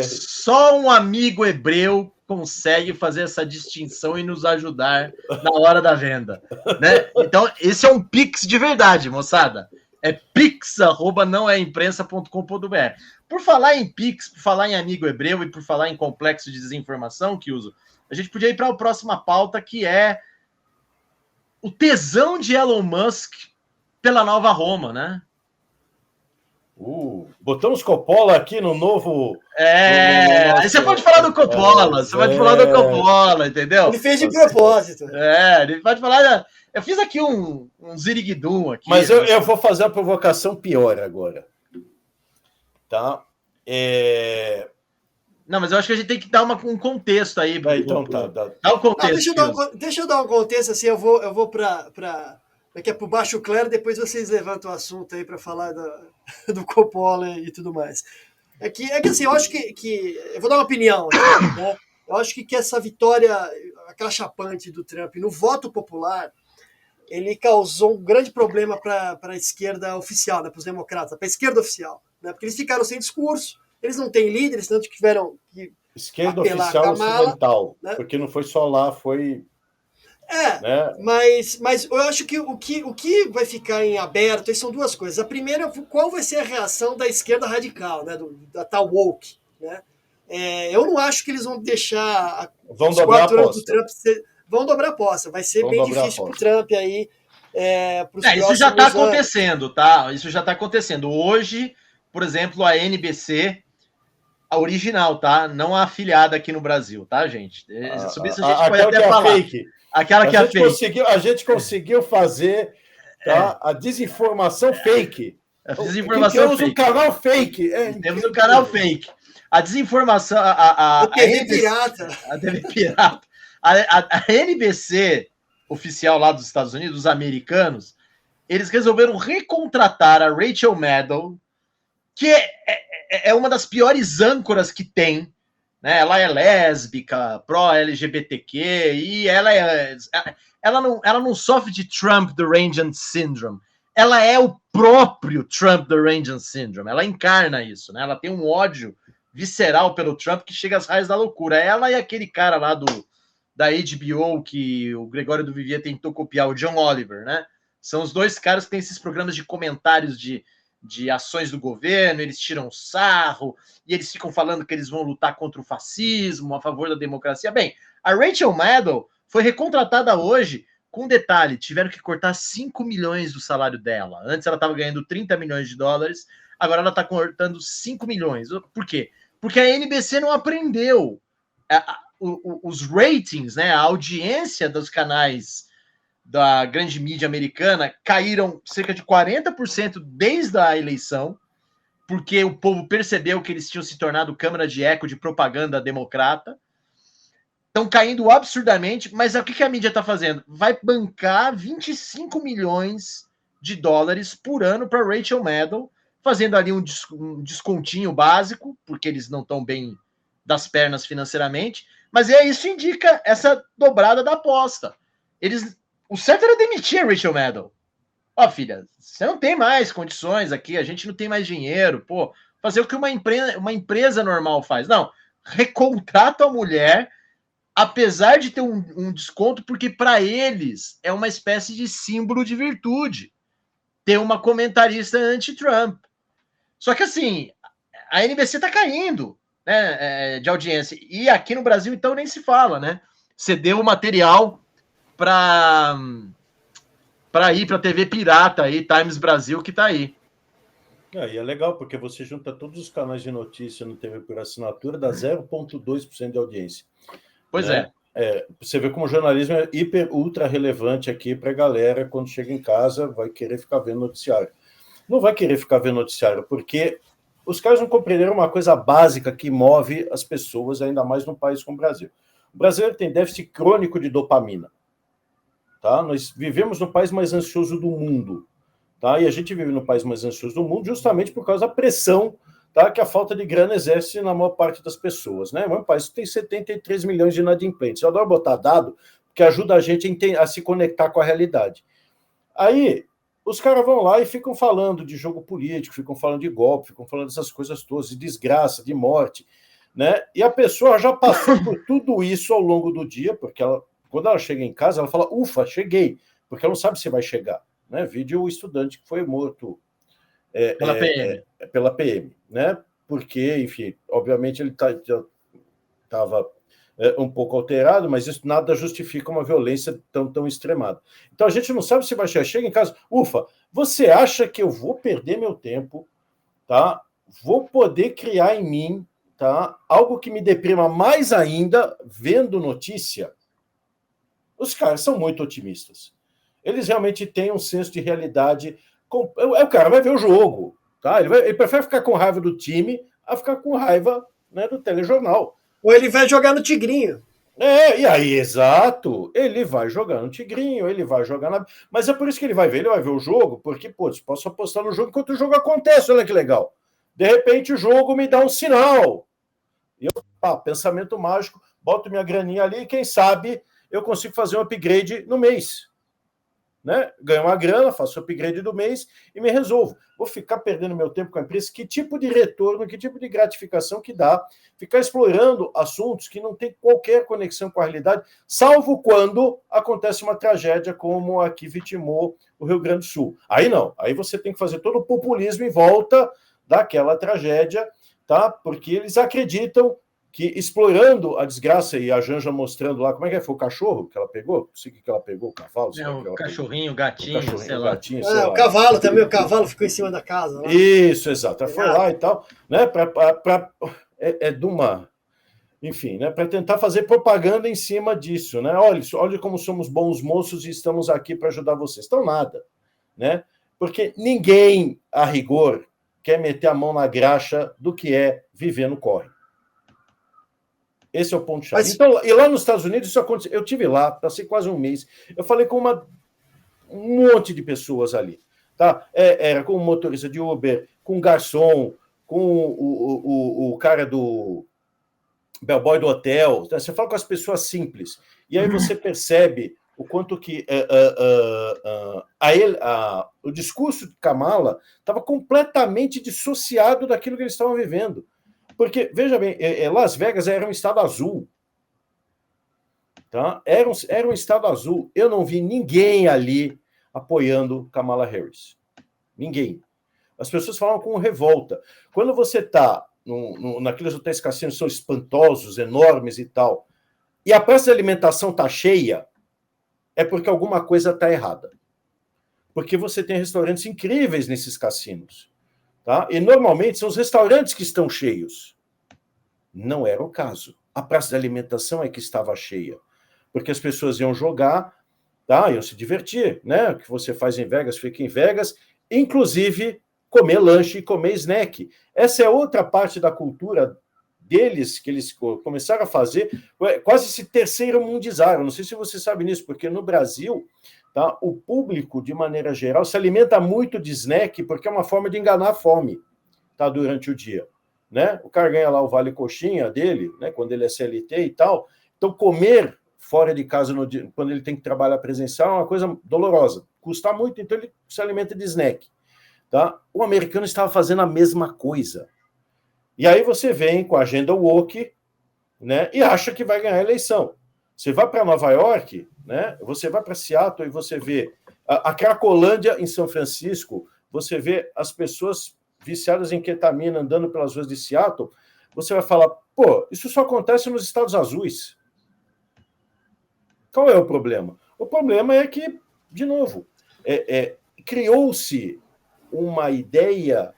B: Só um amigo hebreu consegue fazer essa distinção e nos ajudar na hora da venda, né? Então, esse é um Pix de verdade, moçada. É pix@nãoeimprensa.com.br. Por falar em Pix, por falar em amigo hebreu e por falar em complexo de desinformação, que uso, a gente podia ir para a próxima pauta, que é o tesão de Elon Musk pela Nova Roma, né?
C: Botamos Coppola aqui no novo...
B: Aí você pode falar do Coppola, você pode falar do Coppola, entendeu?
A: Ele fez de propósito.
B: Ele pode falar... Eu fiz aqui um ziriguidum aqui.
C: Mas eu vou fazer a provocação pior agora. Tá?
B: Não, mas eu acho que a gente tem que dar um contexto aí.
C: Então tá.
B: Dá um contexto.
A: Deixa eu dar um contexto, assim, eu vou para daqui a pro baixo clero, depois vocês levantam o assunto aí para falar do Coppola e tudo mais. É que assim, eu acho que eu vou dar uma opinião aqui, né? Eu acho que essa vitória, acachapante do Trump no voto popular, ele causou um grande problema para a esquerda oficial, né, para os democratas, para a esquerda oficial, né, porque eles ficaram sem discurso, eles não têm líderes, tanto que tiveram que
C: esquerda
A: apelar
C: oficial
A: a Kamala,
C: ocidental,
A: né?
C: Porque não foi só lá, foi... né?
A: Mas eu acho que o que vai ficar em aberto aí são duas coisas. A primeira, qual vai ser a reação da esquerda radical, né, da tal woke, né? Eu não acho que eles vão deixar
C: Vão
A: os
C: dobrar
A: 4
C: a
A: anos do
C: aposta.
A: Trump vão dobrar a aposta. Vai ser bem difícil para o Trump aí para os próximos
B: Isso já está
A: anos.
B: acontecendo, tá? Isso já está acontecendo. Hoje, por exemplo, a NBC, a original, tá? Não a afiliada aqui no Brasil, tá, gente? Sobre isso a gente pode até falar.
C: Fake.
B: Aquela que é fake.
C: A gente conseguiu fazer, tá, a desinformação fake.
B: A desinformação
C: temos
B: fake.
C: Um canal fake.
B: Temos um canal fake. A desinformação...
A: A TV NBC, pirata.
B: A TV pirata. A NBC oficial lá dos Estados Unidos, os americanos, eles resolveram recontratar a Rachel Maddow, que é uma das piores âncoras que tem, né? Ela é lésbica, pró-LGBTQ, e ela não sofre de Trump Deranged Syndrome. Ela é o próprio Trump Deranged Syndrome. Ela encarna isso, né? Ela tem um ódio visceral pelo Trump que chega às raias da loucura. Ela e aquele cara lá da HBO que o Gregório do Vivier tentou copiar, o John Oliver, né? São os dois caras que têm esses programas de comentários de ações do governo, eles tiram sarro, e eles ficam falando que eles vão lutar contra o fascismo, a favor da democracia. Bem, a Rachel Maddow foi recontratada hoje, com detalhe, tiveram que cortar 5 milhões do salário dela. Antes ela estava ganhando 30 milhões de dólares, agora ela está cortando 5 milhões. Por quê? Porque a NBC não aprendeu. Os ratings, né, a audiência dos canais da grande mídia americana caíram cerca de 40% desde a eleição, porque o povo percebeu que eles tinham se tornado câmara de eco de propaganda democrata. Estão caindo absurdamente, mas o que a mídia está fazendo? Vai bancar 25 milhões de dólares por ano para Rachel Maddow, fazendo ali um descontinho básico, porque eles não estão bem das pernas financeiramente, mas isso indica essa dobrada da aposta. O certo era demitir a Rachel Maddow. Filha, você não tem mais condições aqui, a gente não tem mais dinheiro, fazer o que uma empresa normal faz. Não, recontrata a mulher, apesar de ter um desconto, porque para eles é uma espécie de símbolo de virtude ter uma comentarista anti-Trump. Só que assim, a NBC tá caindo, né, de audiência. E aqui no Brasil, então, nem se fala, né? Cedeu o material para ir para a TV pirata aí, Times Brasil, que tá aí.
C: E é legal, porque você junta todos os canais de notícia no TV por assinatura, dá 0,2% de audiência.
B: Pois
C: né? Você vê como o jornalismo é ultra relevante aqui para a galera, quando chega em casa, vai querer ficar vendo noticiário. Não vai querer ficar vendo noticiário, porque os caras não compreenderam uma coisa básica que move as pessoas, ainda mais num país como o Brasil. O brasileiro tem déficit crônico de dopamina. Tá? Nós vivemos no país mais ansioso do mundo. Tá? E a gente vive no país mais ansioso do mundo justamente por causa da pressão, tá, que a falta de grana exerce na maior parte das pessoas. Né? É um país que tem 73 milhões de inadimplentes. Eu adoro botar dado, porque ajuda a gente a se conectar com a realidade. Aí, os caras vão lá e ficam falando de jogo político, ficam falando de golpe, ficam falando dessas coisas todas, de desgraça, de morte. Né? E a pessoa já passou por tudo isso ao longo do dia, porque quando ela chega em casa, ela fala, ufa, cheguei, porque ela não sabe se vai chegar. Né? Vídeo o estudante que foi morto pela PM, né? Porque, enfim, obviamente ele já estava um pouco alterado, mas isso nada justifica uma violência tão extremada. Então a gente não sabe se vai chegar. Chega em casa, ufa, você acha que eu vou perder meu tempo, tá? Vou poder criar em mim, tá, algo que me deprima mais ainda vendo notícia? Os caras são muito otimistas. Eles realmente têm um senso de realidade. O cara vai ver o jogo. Tá? Ele prefere ficar com raiva do time a ficar com raiva, né, do telejornal.
A: Ou ele vai jogar no Tigrinho.
C: E aí, exato. Ele vai jogar no Tigrinho, ele vai jogar na... Mas é por isso que ele vai ver o jogo, porque, posso apostar no jogo enquanto o jogo acontece, olha que legal. De repente o jogo me dá um sinal. E eu, pensamento mágico, boto minha graninha ali e quem sabe eu consigo fazer um upgrade no mês. Né? Ganho uma grana, faço o upgrade do mês e me resolvo. Vou ficar perdendo meu tempo com a empresa? Que tipo de retorno, que tipo de gratificação que dá ficar explorando assuntos que não tem qualquer conexão com a realidade, salvo quando acontece uma tragédia como a que vitimou o Rio Grande do Sul. Aí não, aí você tem que fazer todo o populismo em volta daquela tragédia, tá? Porque eles acreditam que explorando a desgraça, e a Janja mostrando lá, como é que foi o cachorro que ela pegou? Não sei o que ela pegou, o cavalo?
B: O cachorrinho, o gatinho, sei lá.
C: Gatinho, sei lá.
A: O cavalo também, o cavalo ficou em cima da casa. Lá.
C: Isso, exato. Ela foi lá e tal, né? De uma... Enfim, né? Para tentar fazer propaganda em cima disso, né? Olha como somos bons moços e estamos aqui para ajudar vocês. Então, nada, né? Porque ninguém, a rigor, quer meter a mão na graxa do que é viver no corre. Esse é o ponto-chave. Então, e lá nos Estados Unidos isso aconteceu. Eu estive lá, passei quase um mês. Eu falei com um monte de pessoas ali. Tá? Era com o motorista de Uber, com o garçom, com o cara do bellboy do hotel. Tá? Você fala com as pessoas simples. E aí você percebe o quanto que o discurso de Kamala estava completamente dissociado daquilo que eles estavam vivendo. Porque, veja bem, Las Vegas era um estado azul. Tá? Era um estado azul. Eu não vi ninguém ali apoiando Kamala Harris. Ninguém. As pessoas falam com revolta. Quando você está naqueles hotéis cassinos que são espantosos, enormes e tal, e a praça de alimentação está cheia, é porque alguma coisa está errada. Porque você tem restaurantes incríveis nesses cassinos. Tá? E normalmente são os restaurantes que estão cheios. Não era o caso. A praça de alimentação é que estava cheia. Porque as pessoas iam jogar, tá? Iam se divertir, né? O que você faz em Vegas, fica em Vegas, inclusive comer lanche e comer snack. Essa é outra parte da cultura deles, que eles começaram a fazer, quase se terceiro mundizaram. Não sei se você sabe nisso, porque no Brasil... Tá? O público, de maneira geral, se alimenta muito de snack porque é uma forma de enganar a fome, tá? Durante o dia. Né? O cara ganha lá o vale coxinha dele, né? Quando ele é CLT e tal. Então, comer fora de casa quando ele tem que trabalhar presencial é uma coisa dolorosa. Custa muito, então ele se alimenta de snack. Tá? O americano estava fazendo a mesma coisa. E aí você vem com a agenda woke, né? E acha que vai ganhar a eleição. Você vai para Nova York, né? Você vai para Seattle e você vê a Cracolândia em São Francisco, você vê as pessoas viciadas em ketamina andando pelas ruas de Seattle, você vai falar, pô, isso só acontece nos estados azuis. Qual é o problema? O problema é que, de novo, criou-se uma ideia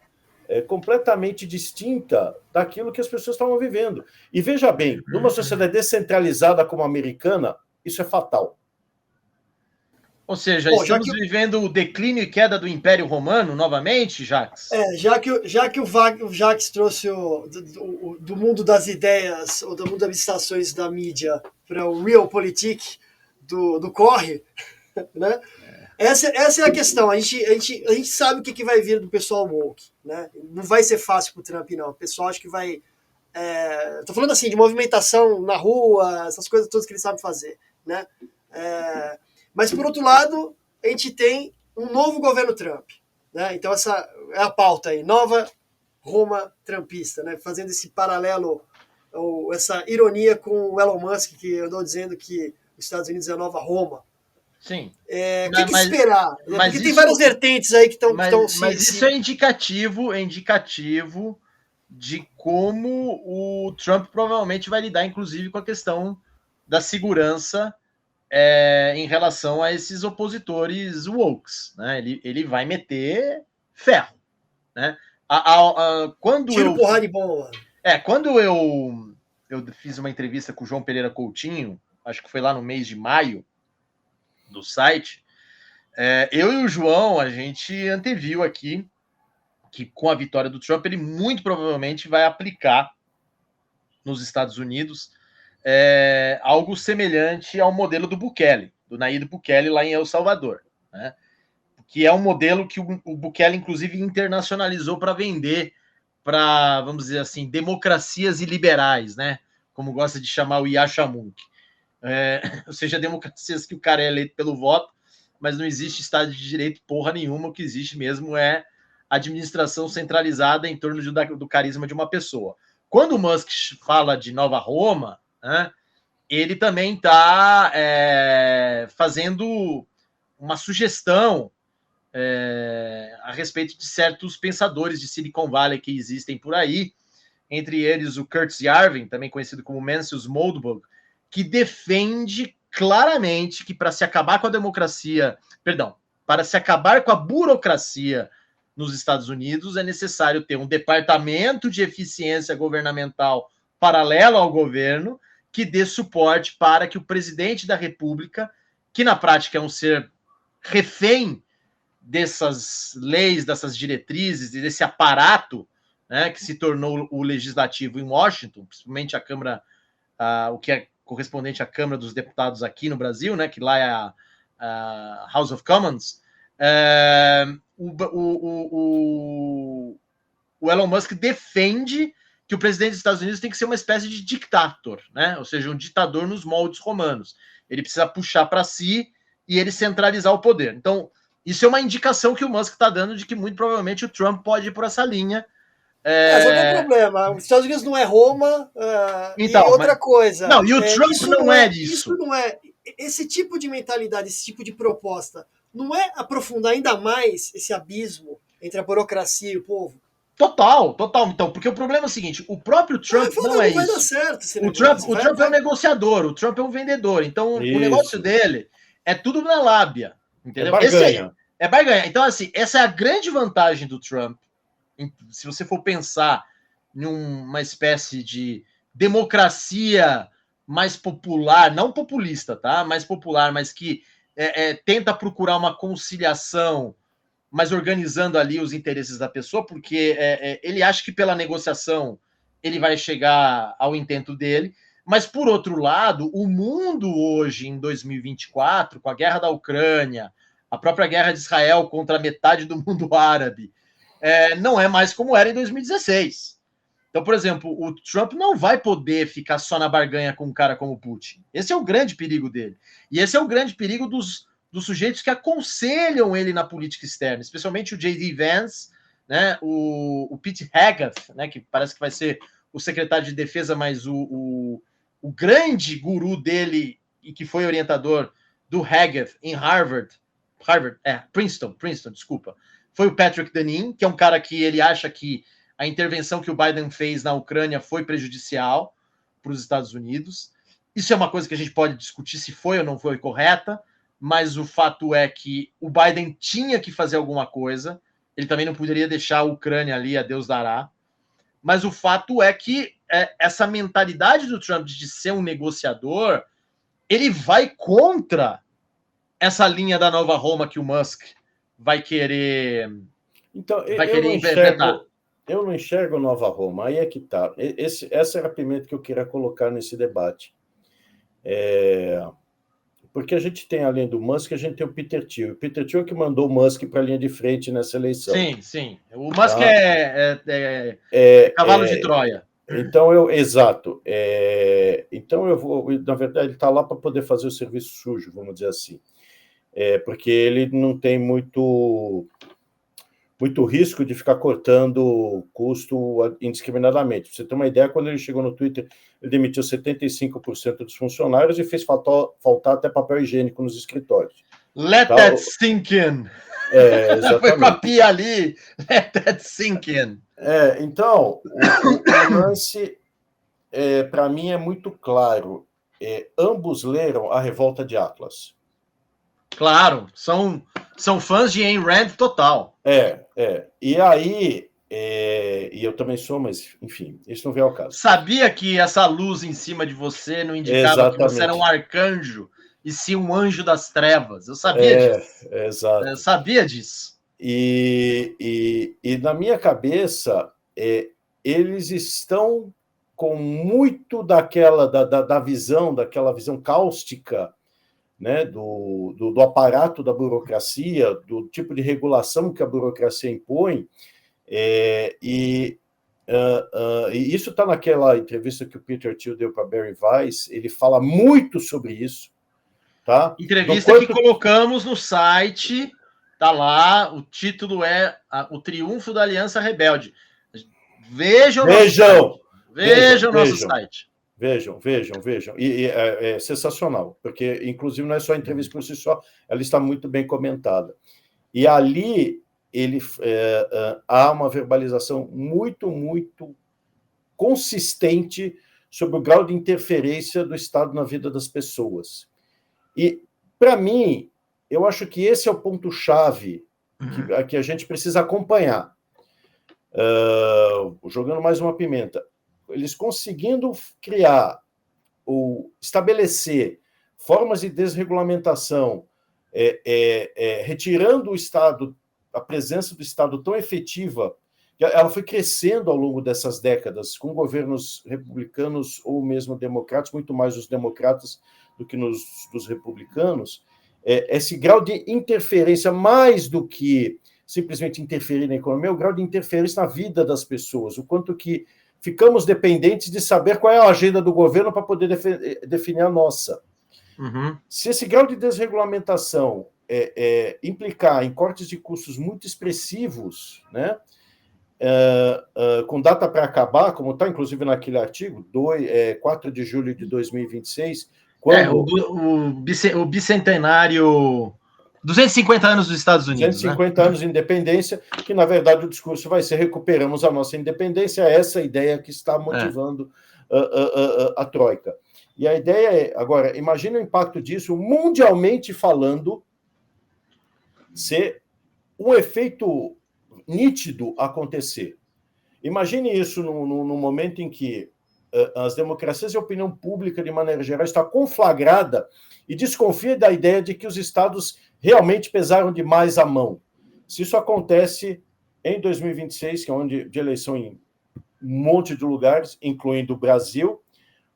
C: completamente distinta daquilo que as pessoas estavam vivendo. E veja bem, numa sociedade descentralizada como a americana, isso é fatal.
B: Ou seja, estamos vivendo o declínio e queda do Império Romano novamente, Jacques?
A: Já que o Jacques trouxe do mundo das ideias, ou do mundo das abstrações da mídia, para o realpolitik do corre, né? Essa é a questão. A gente sabe o que vai vir do pessoal woke, né? Não vai ser fácil para o Trump, não. O pessoal acha que vai... Tô falando assim, de movimentação na rua, essas coisas todas que ele sabe fazer, né? Mas, por outro lado, a gente tem um novo governo Trump, né? Então, essa é a pauta aí. Nova Roma trumpista, né? Fazendo esse paralelo, ou essa ironia com o Elon Musk, que andou dizendo que os Estados Unidos é a nova Roma.
B: Sim.
A: O que esperar? Porque tem várias vertentes aí que estão...
B: Mas isso é indicativo de como o Trump provavelmente vai lidar, inclusive, com a questão da segurança em relação a esses opositores wokes. Né? Ele vai meter ferro. Né?
A: Tiro, porrada e bomba.
B: Quando eu fiz uma entrevista com o João Pereira Coutinho, acho que foi lá no mês de maio, do site, eu e o João, a gente anteviu aqui que com a vitória do Trump, ele muito provavelmente vai aplicar nos Estados Unidos algo semelhante ao modelo do Bukele, do Nayib Bukele lá em El Salvador, né? Que é um modelo que o Bukele, inclusive, internacionalizou para vender para, vamos dizer assim, democracias iliberais, né? Como gosta de chamar o Yasha Mounk. ou seja, democracias que o cara é eleito pelo voto, mas não existe Estado de Direito porra nenhuma, o que existe mesmo é administração centralizada em torno do carisma de uma pessoa. Quando o Musk fala de Nova Roma, né, ele também está fazendo uma sugestão a respeito de certos pensadores de Silicon Valley que existem por aí, entre eles o Curtis Yarvin, também conhecido como Mencius Moldbug, que defende claramente que para se acabar com a democracia, para se acabar com a burocracia nos Estados Unidos, é necessário ter um departamento de eficiência governamental paralelo ao governo que dê suporte para que o presidente da República, que na prática é um ser refém dessas leis, dessas diretrizes e desse aparato, né, que se tornou o legislativo em Washington, principalmente a Câmara, o que é correspondente à Câmara dos Deputados aqui no Brasil, né, que lá é a House of Commons, o Elon Musk defende que o presidente dos Estados Unidos tem que ser uma espécie de dictator, né? Ou seja, um ditador nos moldes romanos. Ele precisa puxar para si e ele centralizar o poder. Então, isso é uma indicação que o Musk está dando de que muito provavelmente o Trump pode ir por essa linha.
A: Só tem um problema. Os Estados Unidos não é Roma.
B: Então,
A: e outra coisa.
B: Não, e o Trump não é disso.
A: Isso não é. Esse tipo de mentalidade, esse tipo de proposta, não é aprofundar ainda mais esse abismo entre a burocracia e o povo?
B: Total. Então, porque o problema é o seguinte: o próprio Trump não é isso. Vai dar certo
A: esse
B: negócio. O Trump é um negociador, o Trump é um vendedor. Então, isso. O negócio dele é tudo na lábia. Entendeu? É barganha. Então, assim, essa é a grande vantagem do Trump. Se você for pensar numa espécie de democracia mais popular, não populista, tá? Mais popular, mas que tenta procurar uma conciliação, mas organizando ali os interesses da pessoa, porque ele acha que pela negociação ele vai chegar ao intento dele. Mas, por outro lado, o mundo hoje, em 2024, com a guerra da Ucrânia, a própria guerra de Israel contra metade do mundo árabe, não é mais como era em 2016. Então, por exemplo, o Trump não vai poder ficar só na barganha com um cara como o Putin. Esse é o grande perigo dele. E esse é o grande perigo dos sujeitos que aconselham ele na política externa, especialmente o J.D. Vance, né, o Pete Hegseth, né, que parece que vai ser o secretário de defesa, mas o grande guru dele e que foi orientador do Hegseth em Princeton, desculpa, foi o Patrick Deneen, que é um cara que ele acha que a intervenção que o Biden fez na Ucrânia foi prejudicial para os Estados Unidos. Isso é uma coisa que a gente pode discutir se foi ou não foi correta, mas o fato é que o Biden tinha que fazer alguma coisa, ele também não poderia deixar a Ucrânia ali, a Deus dará, mas o fato é que essa mentalidade do Trump de ser um negociador, ele vai contra essa linha da Nova Roma que o Musk vai querer
C: implementar. Eu não enxergo Nova Roma, aí é que está. Esse era o argumento que eu queria colocar nesse debate. Porque a gente tem, além do Musk, a gente tem o Peter Thiel. O Peter Thiel é que mandou o Musk para a linha de frente nessa eleição.
B: Sim. O Musk cavalo de Troia.
C: Então, exato. Então, eu vou... Na verdade, ele está lá para poder fazer o serviço sujo, vamos dizer assim. Porque ele não tem muito risco de ficar cortando custo indiscriminadamente. Pra você ter uma ideia, quando ele chegou no Twitter, ele demitiu 75% dos funcionários e fez faltar até papel higiênico nos escritórios.
B: Let that sink in.
C: Exatamente.
B: Foi com a pia ali. Let that sink in.
C: Então, o lance, para mim, é muito claro. Ambos leram A Revolta de Atlas.
B: Claro, são fãs de Ayn Rand total.
C: E aí, e eu também sou, mas, enfim, isso não vem ao caso.
B: Sabia que essa luz em cima de você não indicava que você era um arcanjo e sim um anjo das trevas? Eu sabia disso.
C: Exato.
B: Eu sabia disso.
C: E na minha cabeça, eles estão com muito daquela visão cáustica, né, do aparato da burocracia, do tipo de regulação que a burocracia impõe, e E isso está naquela entrevista que o Peter Thiel deu para Barry Weiss, ele fala muito sobre isso. Tá?
B: Entrevista que colocamos no site, tá lá, o título é O Triunfo da Aliança Rebelde. Vejam o nosso site.
C: Vejam. E é sensacional, porque, inclusive, não é só a entrevista por si só, ela está muito bem comentada. E ali há uma verbalização muito, muito consistente sobre o grau de interferência do Estado na vida das pessoas. E, para mim, eu acho que esse é o ponto-chave que a gente precisa acompanhar. Jogando mais uma pimenta. Eles conseguindo criar ou estabelecer formas de desregulamentação, retirando o Estado, a presença do Estado tão efetiva, que ela foi crescendo ao longo dessas décadas, com governos republicanos ou mesmo democratas, muito mais os democratas do que dos republicanos, esse grau de interferência, mais do que simplesmente interferir na economia, é o grau de interferência na vida das pessoas, o quanto que ficamos dependentes de saber qual é a agenda do governo para poder definir a nossa.
B: Uhum.
C: Se esse grau de desregulamentação implicar em cortes de custos muito expressivos, né, com data para acabar, como está inclusive naquele artigo, 4 de julho de 2026, quando...
B: o bicentenário... 250 anos dos Estados Unidos.
C: 250 anos de independência, que, na verdade, o discurso vai ser recuperamos a nossa independência, essa ideia que está motivando a Troika. E a ideia é, agora, imagine o impacto disso, mundialmente falando, ser um efeito nítido acontecer. Imagine isso no momento em que as democracias e a opinião pública, de maneira geral, está conflagrada e desconfia da ideia de que os estados realmente pesaram demais a mão. Se isso acontece em 2026, que é onde de eleição em um monte de lugares, incluindo o Brasil,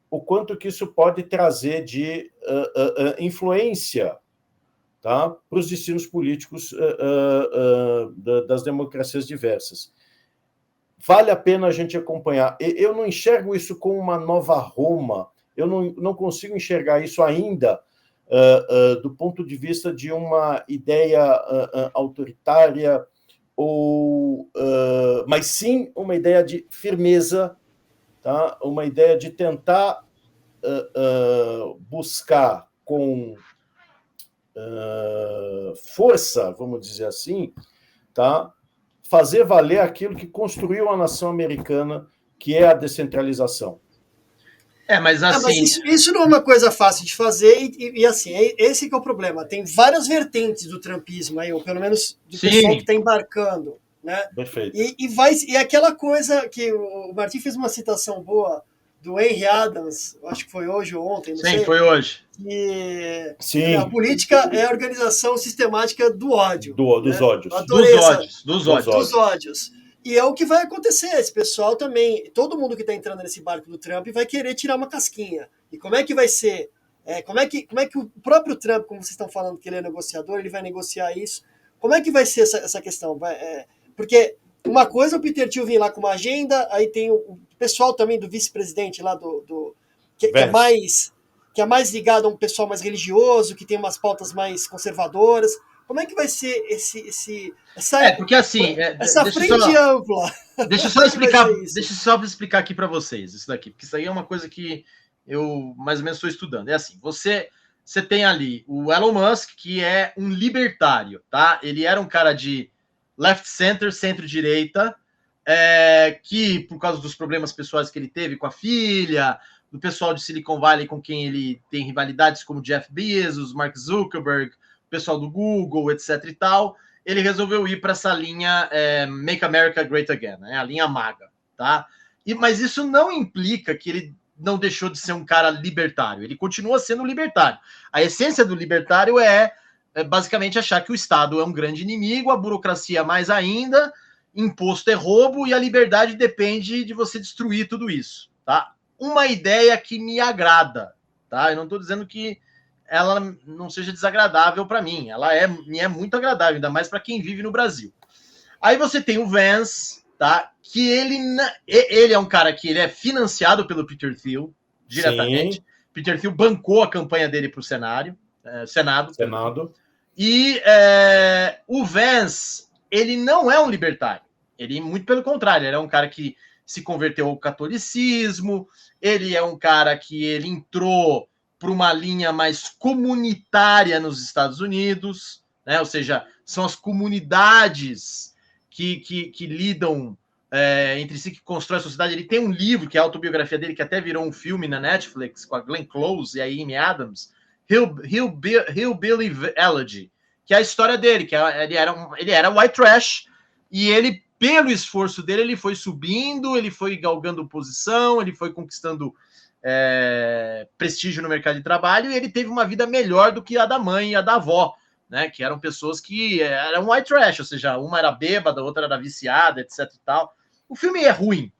C: o quanto que isso pode trazer de influência, tá, para os destinos políticos das democracias diversas. Vale a pena a gente acompanhar. Eu não enxergo isso como uma nova Roma, eu não consigo enxergar isso ainda do ponto de vista de uma ideia autoritária, mas sim uma ideia de firmeza, tá? Uma ideia de tentar buscar com força, vamos dizer assim, tá? Fazer valer aquilo que construiu a nação americana, que é a descentralização.
B: Mas assim...
A: mas isso não é uma coisa fácil de fazer, e assim, esse que é o problema. Tem várias vertentes do trumpismo aí, ou pelo menos do pessoal que está embarcando, né?
C: Perfeito.
A: E aquela coisa que o Martim fez uma citação boa do Henry Adams, acho que foi hoje ou ontem, não sei.
B: Sim, foi hoje.
A: Que a política é a organização sistemática do ódio.
C: Dos ódios.
A: Dos ódios. E é o que vai acontecer. Esse pessoal também, todo mundo que está entrando nesse barco do Trump vai querer tirar uma casquinha. E como é que vai ser? Como é que o próprio Trump, como vocês estão falando que ele é negociador, ele vai negociar isso? Como é que vai ser essa questão? Porque uma coisa é o Peter Thiel vir lá com uma agenda, aí tem o pessoal também do vice-presidente lá que é mais ligado a um pessoal mais religioso, que tem umas pautas mais conservadoras. Como é que vai ser
B: porque assim,
A: essa frente ampla?
B: Deixa eu só explicar aqui para vocês isso daqui, porque isso aí é uma coisa que eu mais ou menos estou estudando. É assim, você tem ali o Elon Musk, que é um libertário, tá? Ele era um cara de left center, centro-direita, que por causa dos problemas pessoais que ele teve com a filha, do pessoal de Silicon Valley com quem ele tem rivalidades, como Jeff Bezos, Mark Zuckerberg, o pessoal do Google, etc e tal, ele resolveu ir para essa linha Make America Great Again, né? A linha MAGA, tá? Mas isso não implica que ele não deixou de ser um cara libertário, ele continua sendo libertário. A essência do libertário é basicamente achar que o Estado é um grande inimigo, a burocracia mais ainda, imposto é roubo e a liberdade depende de você destruir tudo isso, tá? Uma ideia que me agrada, tá? Eu não estou dizendo que ela não seja desagradável para mim, ela me é muito agradável, ainda mais para quem vive no Brasil. Aí você tem o Vance, tá? Que ele é um cara que ele é financiado pelo Peter Thiel diretamente.
C: Sim.
B: Peter Thiel bancou a campanha dele para o Senado. E o Vance, ele não é um libertário. Ele, muito pelo contrário, ele é um cara que se converteu ao catolicismo, ele é um cara que ele entrou para uma linha mais comunitária nos Estados Unidos, né? Ou seja, são as comunidades que lidam entre si, que constroem a sociedade. Ele tem um livro, que é a autobiografia dele, que até virou um filme na Netflix, com a Glenn Close e a Amy Adams, Hillbilly Elegy, que é a história dele, que ele era white trash, e ele, pelo esforço dele, ele foi subindo, ele foi galgando posição, ele foi conquistando prestígio no mercado de trabalho, e ele teve uma vida melhor do que a da mãe e a da avó, né, que eram pessoas que eram white trash, ou seja, uma era bêbada, a outra era viciada, etc e tal. O filme é ruim,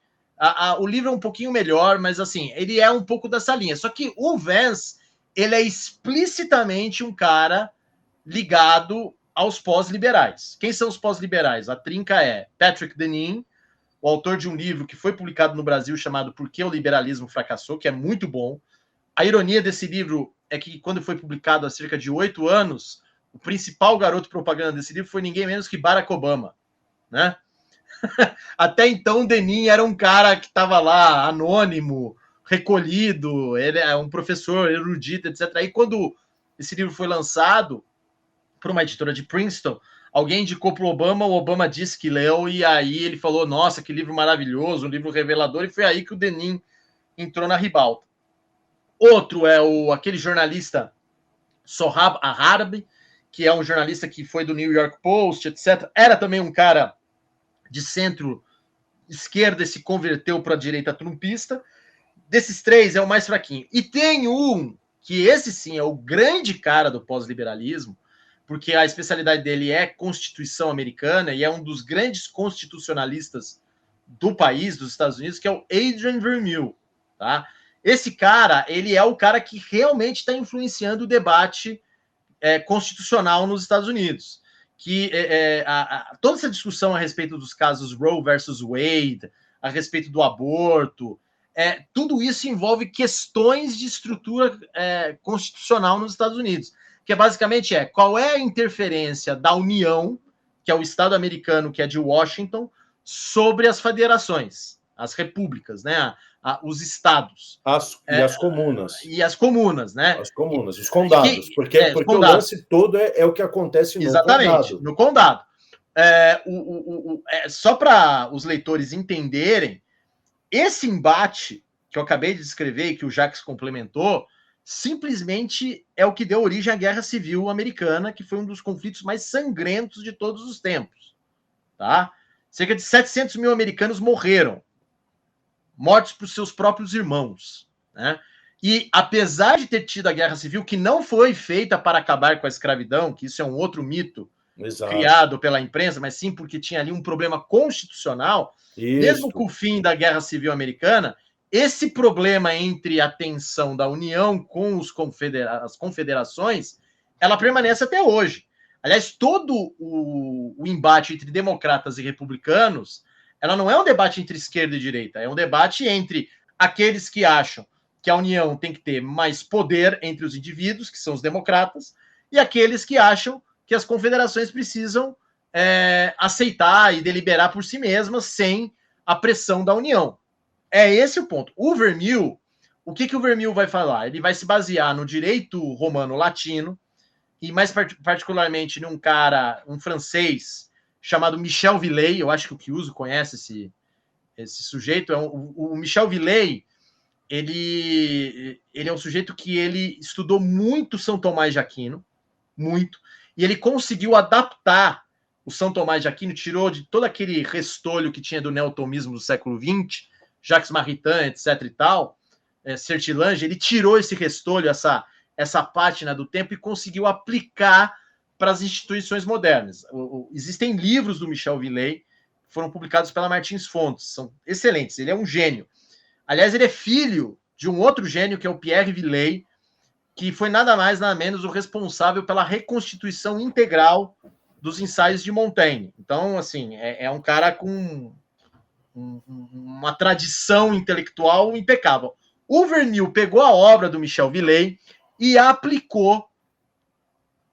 B: o livro é um pouquinho melhor, mas assim, ele é um pouco dessa linha, só que o Vance, ele é explicitamente um cara ligado aos pós-liberais. Quem são os pós-liberais? A trinca é Patrick Deneen, o autor de um livro que foi publicado no Brasil chamado Por que o Liberalismo Fracassou, que é muito bom. A ironia desse livro é que, quando foi publicado há cerca de 8 anos, o principal garoto propaganda desse livro foi ninguém menos que Barack Obama, né? Até então, Deneen era um cara que estava lá, anônimo, recolhido, ele é um professor erudito, etc. Aí, quando esse livro foi lançado por uma editora de Princeton, alguém indicou para o Obama disse que leu, e aí ele falou, nossa, que livro maravilhoso, um livro revelador, e foi aí que o Deneen entrou na ribalta. Outro é aquele jornalista Sohrab Arab, que é um jornalista que foi do New York Post, etc. Era também um cara de centro-esquerda e se converteu para a direita trumpista. Desses três é o mais fraquinho. E tem um que esse sim é o grande cara do pós-liberalismo, porque a especialidade dele é Constituição americana e é um dos grandes constitucionalistas do país, dos Estados Unidos, que é o Adrian Vermeule, tá? Esse cara, ele é o cara que realmente está influenciando o debate constitucional nos Estados Unidos. Que toda essa discussão a respeito dos casos Roe versus Wade, a respeito do aborto, tudo isso envolve questões de estrutura constitucional nos Estados Unidos, que basicamente qual é a interferência da União, que é o Estado americano, que é de Washington, sobre as federações, as repúblicas, né? Os estados.
C: E as comunas.
B: E as comunas, né?
C: As comunas, os condados. Porque o lance todo é o que acontece no condado.
B: Exatamente, no condado. Só para os leitores entenderem, esse embate que eu acabei de descrever e que o Jacques complementou, simplesmente é o que deu origem à Guerra Civil Americana, que foi um dos conflitos mais sangrentos de todos os tempos. Tá? Cerca de 700 mil americanos morreram, mortos por seus próprios irmãos. Né? E apesar de ter tido a Guerra Civil, que não foi feita para acabar com a escravidão, que isso é um outro mito criado pela imprensa, mas sim porque tinha ali um problema constitucional, mesmo com o fim da Guerra Civil Americana, esse problema entre a tensão da União com as confederações, ela permanece até hoje. Aliás, todo o embate entre democratas e republicanos, ela não é um debate entre esquerda e direita, é um debate entre aqueles que acham que a União tem que ter mais poder entre os indivíduos, que são os democratas, e aqueles que acham que as confederações precisam aceitar e deliberar por si mesmas sem a pressão da União. É esse o ponto. O Vermeule, o que o Vermeule vai falar? Ele vai se basear no direito romano-latino e mais particularmente num cara, um francês chamado Michel Villey. Eu acho que o Chiuso conhece esse sujeito. O Michel Villey, ele é um sujeito que ele estudou muito São Tomás de Aquino, muito, e ele conseguiu adaptar o São Tomás de Aquino, tirou de todo aquele restolho que tinha do neotomismo do século XX, Jacques Maritain, etc. e tal, Sertilange, ele tirou esse restolho, essa pátina do tempo e conseguiu aplicar para as instituições modernas. Existem livros do Michel Villey que foram publicados pela Martins Fontes, são excelentes, ele é um gênio. Aliás, ele é filho de um outro gênio, que é o Pierre Villey, que foi nada mais, nada menos o responsável pela reconstituição integral dos ensaios de Montaigne. Então, assim, é um cara com uma tradição intelectual impecável. O Vermeil pegou a obra do Michel Villey e aplicou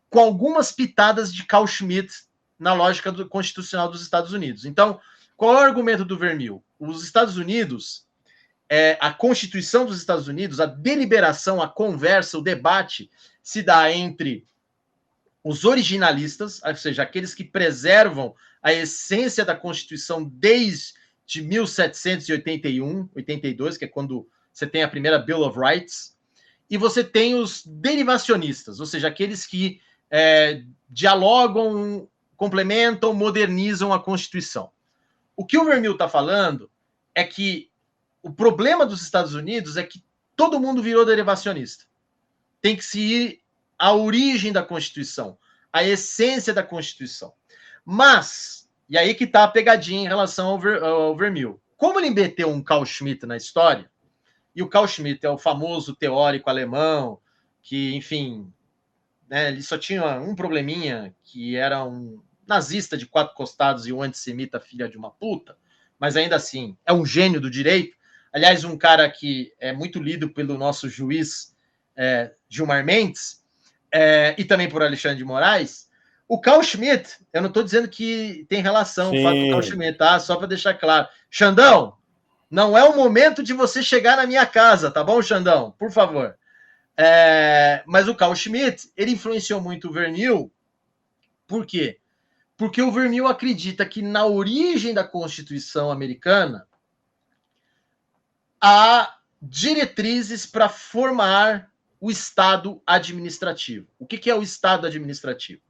B: com algumas pitadas de Carl Schmitt na lógica constitucional dos Estados Unidos. Então, qual é o argumento do Vermeil? Os Estados Unidos, a Constituição dos Estados Unidos, a deliberação, a conversa, o debate se dá entre os originalistas, ou seja, aqueles que preservam a essência da Constituição desde 1781, 82, que é quando você tem a primeira Bill of Rights, e você tem os derivacionistas, ou seja, aqueles que dialogam, complementam, modernizam a Constituição. O que o Vermeil está falando é que o problema dos Estados Unidos é que todo mundo virou derivacionista. Tem que se ir à origem da Constituição, à essência da Constituição. Mas, e aí que está a pegadinha em relação ao Vermeil. Como ele meteu um Carl Schmitt na história, e o Carl Schmitt é o famoso teórico alemão, que, enfim, né, ele só tinha um probleminha, que era um nazista de 4 costados e um antissemita filha de uma puta, mas ainda assim é um gênio do direito. Aliás, um cara que é muito lido pelo nosso juiz Gilmar Mendes, e também por Alexandre de Moraes. O Carl Schmitt, eu não estou dizendo que tem relação com o fato do Carl Schmitt, tá? Só para deixar claro. Xandão, não é o momento de você chegar na minha casa, tá bom, Xandão? Por favor. Mas o Carl Schmitt, ele influenciou muito o Vermeil. Por quê? Porque o Vermeil acredita que na origem da Constituição americana há diretrizes para formar o Estado administrativo. O que é o Estado administrativo?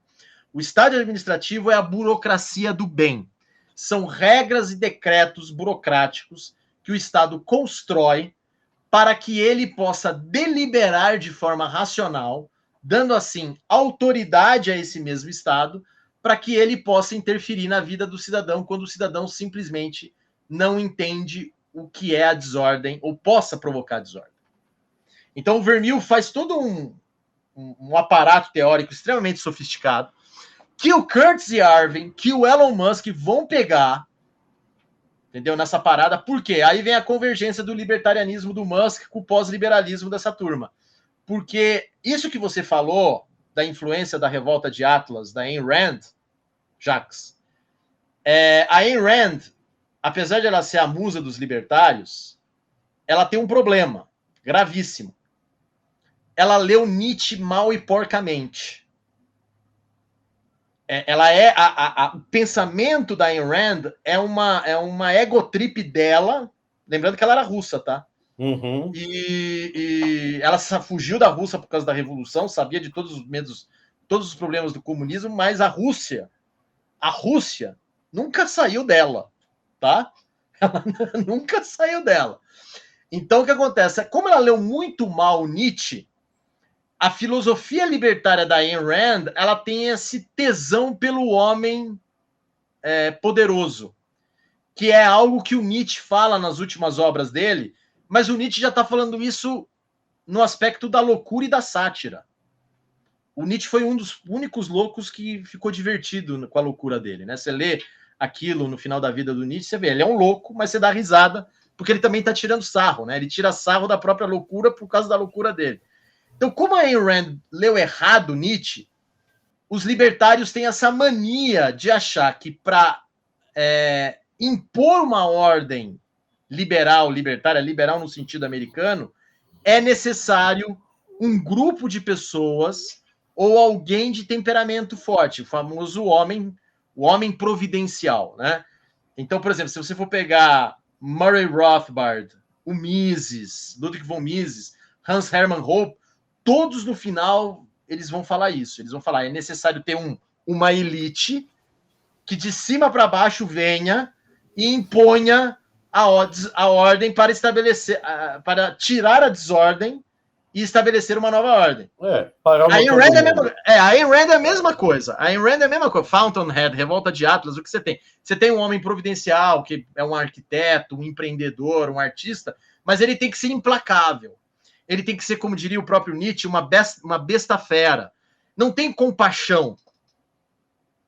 B: O Estado administrativo é a burocracia do bem. São regras e decretos burocráticos que o Estado constrói para que ele possa deliberar de forma racional, dando assim autoridade a esse mesmo Estado, para que ele possa interferir na vida do cidadão quando o cidadão simplesmente não entende o que é a desordem ou possa provocar desordem. Então o Vermeil faz todo um aparato teórico extremamente sofisticado que o Curtis Yarvin, que o Elon Musk vão pegar, entendeu? Nessa parada. Por quê? Aí vem a convergência do libertarianismo do Musk com o pós-liberalismo dessa turma. Porque isso que você falou da influência da revolta de Atlas, da Ayn Rand, Jacques, a Ayn Rand, apesar de ela ser a musa dos libertários, ela tem um problema gravíssimo. Ela leu Nietzsche mal e porcamente. O pensamento da Ayn Rand é uma egotrip dela, lembrando que ela era russa, tá?
C: Uhum.
B: E ela fugiu da Rússia por causa da Revolução, sabia de todos os medos, todos os problemas do comunismo, mas a Rússia nunca saiu dela, tá? Ela nunca saiu dela. Então, o que acontece? Como ela leu muito mal Nietzsche, a filosofia libertária da Ayn Rand, ela tem esse tesão pelo homem poderoso, que é algo que o Nietzsche fala nas últimas obras dele, mas o Nietzsche já está falando isso no aspecto da loucura e da sátira. O Nietzsche foi um dos únicos loucos que ficou divertido com a loucura dele, né? Você lê aquilo no final da vida do Nietzsche, você vê, ele é um louco, mas você dá risada, porque ele também está tirando sarro, né? Ele tira sarro da própria loucura por causa da loucura dele. Então, como a Ayn Rand leu errado Nietzsche, os libertários têm essa mania de achar que para impor uma ordem libertária, liberal no sentido americano, é necessário um grupo de pessoas ou alguém de temperamento forte, o famoso o homem providencial, né? Então, por exemplo, se você for pegar Murray Rothbard, o Mises, Ludwig von Mises, Hans Hermann Hoppe, todos no final eles vão falar isso. Eles vão falar, é necessário ter uma elite que de cima para baixo venha e imponha a ordem para estabelecer, para tirar a desordem e estabelecer uma nova ordem. A Ayn Rand é a mesma coisa. A Ayn Rand é a mesma coisa. Fountainhead, Revolta de Atlas, o que você tem? Você tem um homem providencial, que é um arquiteto, um empreendedor, um artista, mas ele tem que ser implacável. Ele tem que ser, como diria o próprio Nietzsche, uma besta fera. Não tem compaixão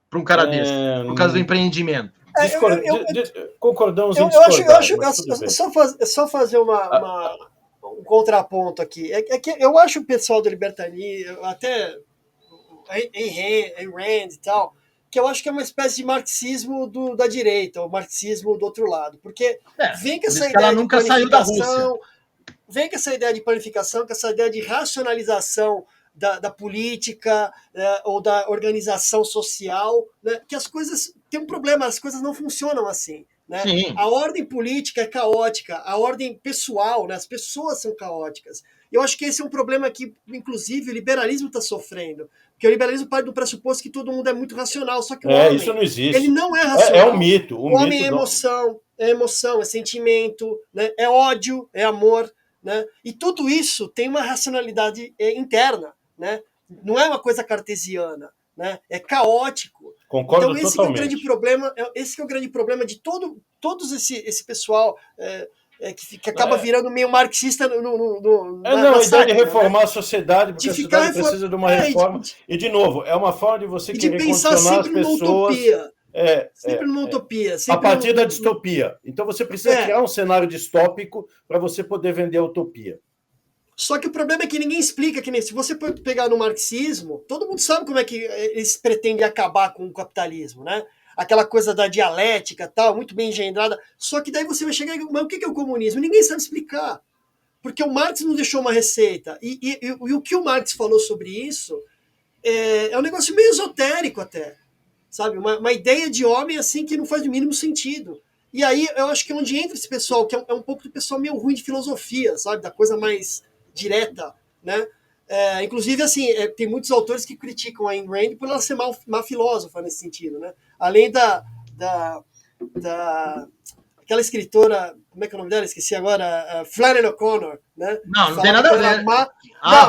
B: para um cara desse, por causa do empreendimento.
C: concordamos em
A: eu
C: discordar,
A: acho
C: mas tudo bem.
A: só fazer um contraponto aqui. É que eu acho o pessoal do libertarismo, até Ayn Rand e tal, que eu acho que é uma espécie de marxismo da direita, ou marxismo do outro lado. Porque vem com
B: por isso
A: essa
B: que ela
A: ideia de
B: nunca saiu da Rússia.
A: planificação, vem com essa ideia de planificação, com essa ideia de racionalização da política, ou da organização social, né? Que as coisas têm um problema, as coisas não funcionam assim. Né?
B: Sim.
A: A ordem política é caótica, a ordem pessoal, né? As pessoas são caóticas. Eu acho que esse é um problema que, inclusive, o liberalismo está sofrendo. Porque o liberalismo parte do pressuposto que todo mundo é muito racional, só que o homem,
C: isso não existe.
A: ele não é racional.
C: É um mito.
A: O homem é emoção, é sentimento, né? É ódio, é amor. Né? E tudo isso tem uma racionalidade interna. Né? Não é uma coisa cartesiana. Né? É caótico.
C: Concordo
A: então, esse
C: totalmente.
A: Que é o grande problema, esse que é o grande problema de todos esse pessoal que acaba virando meio marxista
C: a ideia de reformar a sociedade, porque a sociedade precisa de uma reforma. E, de novo, é uma forma de você querer condicionar as pessoas...
A: Sempre numa utopia.
C: A partir da distopia. Então, você precisa criar um cenário distópico para você poder vender a utopia.
A: Só que o problema é que ninguém explica, que nem se você pegar no marxismo, todo mundo sabe como é que eles pretendem acabar com o capitalismo, né? Aquela coisa da dialética tal, muito bem engendrada. Só que daí você vai chegar e mas o que é o comunismo? Ninguém sabe explicar. Porque o Marx não deixou uma receita. E o que o Marx falou sobre isso é um negócio meio esotérico até. Sabe? Uma ideia de homem assim que não faz o mínimo sentido. E aí eu acho que é onde entra esse pessoal, que é um pouco do pessoal meio ruim de filosofia, sabe? Da coisa mais direta, né? Inclusive, assim, tem muitos autores que criticam a Ayn Rand por ela ser má filósofa nesse sentido, né? Além aquela escritora, como é que é o nome dela? Esqueci agora, Flannery O'Connor, né?
B: Não tem nada a ver.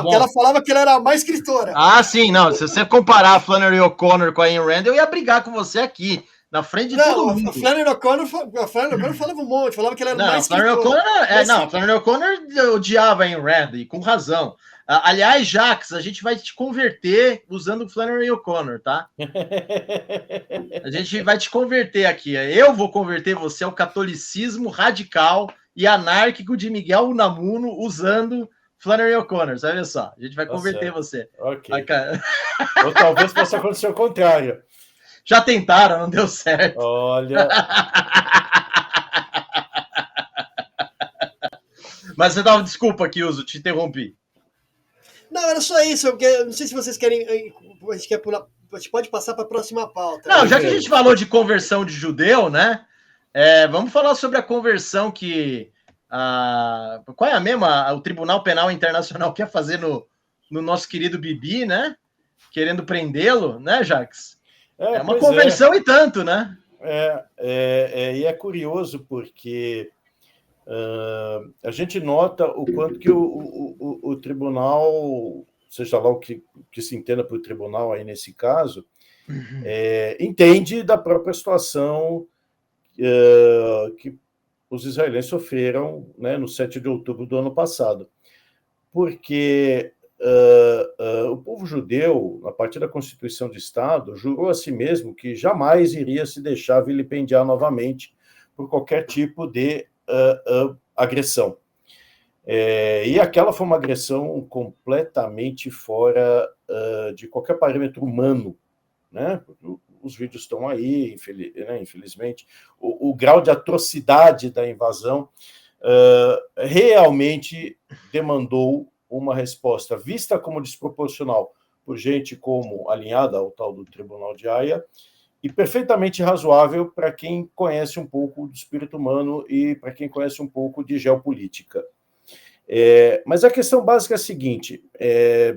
A: Que ela falava que ela era a má escritora.
B: Sim, não. Se você comparar a Flannery O'Connor com a Ayn Rand, eu ia brigar com você aqui. Na frente de todo mundo.
A: A Flannery O'Connor falava um monte, falava que ela era mais escritora.
B: A Flannery O'Connor odiava a Ayn Rand, e com razão. Aliás, Jax, a gente vai te converter usando o Flannery O'Connor, tá? A gente vai te converter aqui. Eu vou converter você ao catolicismo radical e anárquico de Miguel Unamuno usando Flannery O'Connor, sabe só? A gente vai converter você.
C: Ok. Ou talvez possa acontecer o contrário.
B: Já tentaram, não deu certo.
C: Olha.
B: Mas você dava desculpa aqui, Uso, te interrompi.
A: Não, era só isso. Não sei se vocês querem. A gente pode passar para a próxima pauta.
B: Não, já que a gente falou de conversão de judeu, né? Vamos falar sobre a conversão que. Qual é a mesma? O Tribunal Penal Internacional quer fazer no nosso querido Bibi, né? Querendo prendê-lo, né, Jax? É uma conversão e tanto, né?
C: E é curioso porque a gente nota o quanto que o tribunal, seja lá o que se entenda por tribunal aí nesse caso, entende da própria situação que os israelenses sofreram, né, no 7 de outubro do ano passado. Porque o povo judeu, a partir da Constituição de Estado, jurou a si mesmo que jamais iria se deixar vilipendiar novamente por qualquer tipo de agressão. E aquela foi uma agressão completamente fora de qualquer parâmetro humano, né? Os vídeos estão aí, infelizmente. O grau de atrocidade da invasão realmente demandou uma resposta vista como desproporcional por gente como alinhada ao tal do Tribunal de Haia e perfeitamente razoável para quem conhece um pouco do espírito humano e para quem conhece um pouco de geopolítica. Mas a questão básica é a seguinte: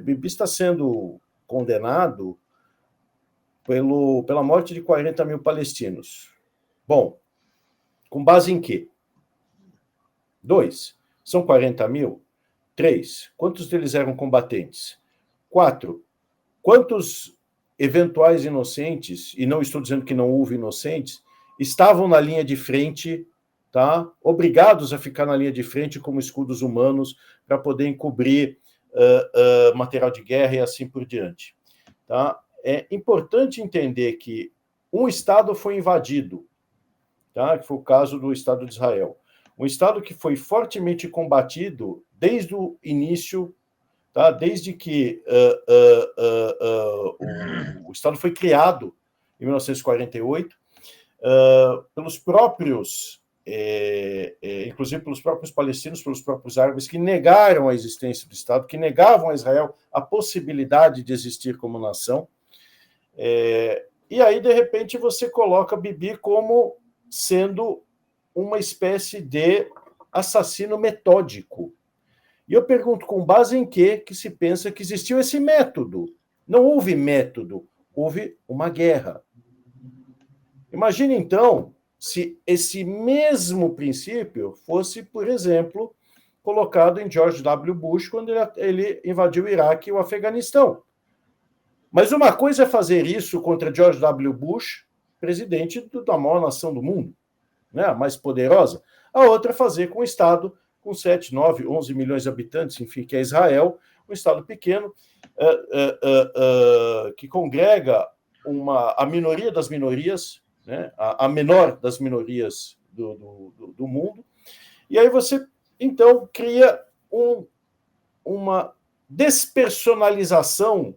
C: Bibi está sendo condenado pela morte de 40 mil palestinos. Bom, com base em quê? 2. São 40 mil? 3. Quantos deles eram combatentes? 4. Quantos eventuais inocentes, e não estou dizendo que não houve inocentes, estavam na linha de frente, tá? Obrigados a ficar na linha de frente como escudos humanos para poder encobrir material de guerra e assim por diante. Tá? É importante entender que um Estado foi invadido, tá? Que foi o caso do Estado de Israel. Um Estado que foi fortemente combatido desde o início, tá? Desde que o Estado foi criado em 1948, pelos próprios, inclusive pelos próprios palestinos, pelos próprios árabes, que negaram a existência do Estado, que negavam a Israel a possibilidade de existir como nação. E aí, de repente, você coloca Bibi como sendo uma espécie de assassino metódico. E eu pergunto, com base em que se pensa que existiu esse método? Não houve método, houve uma guerra. Imagine, então, se esse mesmo princípio fosse, por exemplo, colocado em George W. Bush quando ele invadiu o Iraque e o Afeganistão. Mas uma coisa é fazer isso contra George W. Bush, presidente da maior nação do mundo, né, a mais poderosa. A outra é fazer com um Estado com 7, 9, 11 milhões de habitantes, enfim, que é Israel, um Estado pequeno, que congrega a minoria das minorias, né, a menor das minorias do mundo. E aí você, então, cria uma despersonalização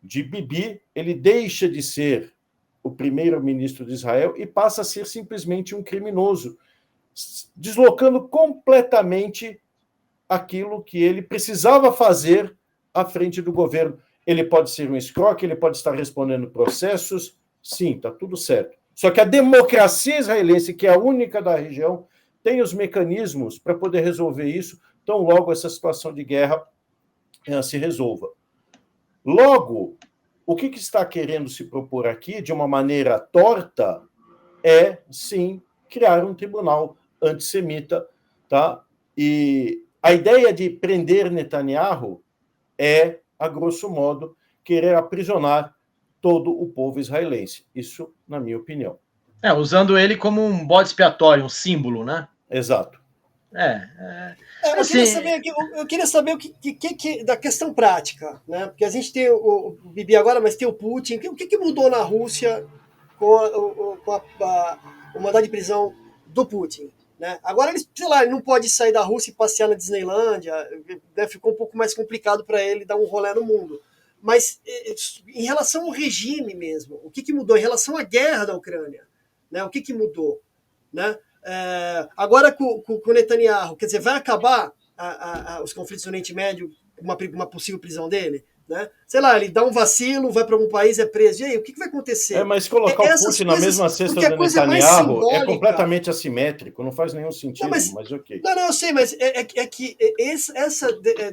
C: de Bibi. Ele deixa de ser o primeiro-ministro de Israel e passa a ser simplesmente um criminoso, deslocando completamente aquilo que ele precisava fazer à frente do governo. Ele pode ser um escroque, ele pode estar respondendo processos, sim, está tudo certo. Só que a democracia israelense, que é a única da região, tem os mecanismos para poder resolver isso, tão logo essa situação de guerra se resolva. Logo, o que está querendo se propor aqui, de uma maneira torta, é, sim, criar um tribunal antissemita, tá? E a ideia de prender Netanyahu é, a grosso modo, querer aprisionar todo o povo israelense. Isso, na minha opinião.
B: Usando ele como um bode expiatório, um símbolo, né?
C: Exato.
A: Eu queria saber o que da questão prática, né? Porque a gente tem o Bibi agora, mas tem o Putin. O que mudou na Rússia com o mandado de prisão do Putin, né? Agora ele, sei lá, ele não pode sair da Rússia e passear na Disneylândia, né? Ficou um pouco mais complicado para ele dar um rolê no mundo. Mas em relação ao regime mesmo, o que mudou? Em relação à guerra da Ucrânia, né? O que mudou, né? Agora com o Netanyahu, quer dizer, vai acabar os conflitos no Oriente Médio com uma possível prisão dele? Né? Sei lá, ele dá um vacilo, vai para algum país, é preso. E aí, o que vai acontecer?
C: Mas colocar o Putin na mesma cesta do Netanyahu é completamente assimétrico, não faz nenhum sentido, mas ok.
A: Não, eu sei, mas é que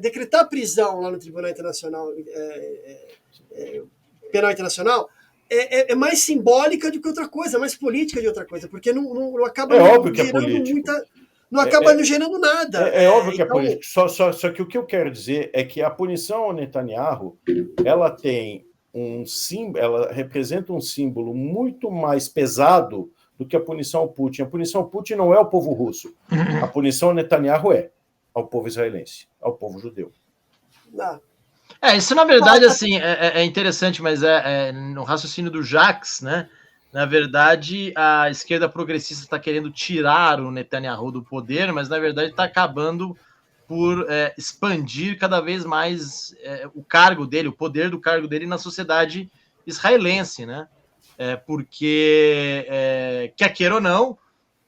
A: decretar prisão lá no Tribunal Internacional, Penal Internacional, é mais simbólica do que outra coisa, é mais política de outra coisa, porque não acaba
C: óbvio que é político.
A: Não acaba não gerando nada.
C: É óbvio que é político. Só que o que eu quero dizer é que a punição ao Netanyahu, ela tem ela representa um símbolo muito mais pesado do que a punição ao Putin. A punição ao Putin não é ao povo russo. A punição ao Netanyahu é ao povo israelense, ao povo judeu.
A: Não.
B: Isso na verdade assim, é interessante, mas no raciocínio do Jacques, né? Na verdade, a esquerda progressista está querendo tirar o Netanyahu do poder, mas na verdade está acabando por expandir cada vez mais o cargo dele, o poder do cargo dele na sociedade israelense, né? Porque, quer queira ou não,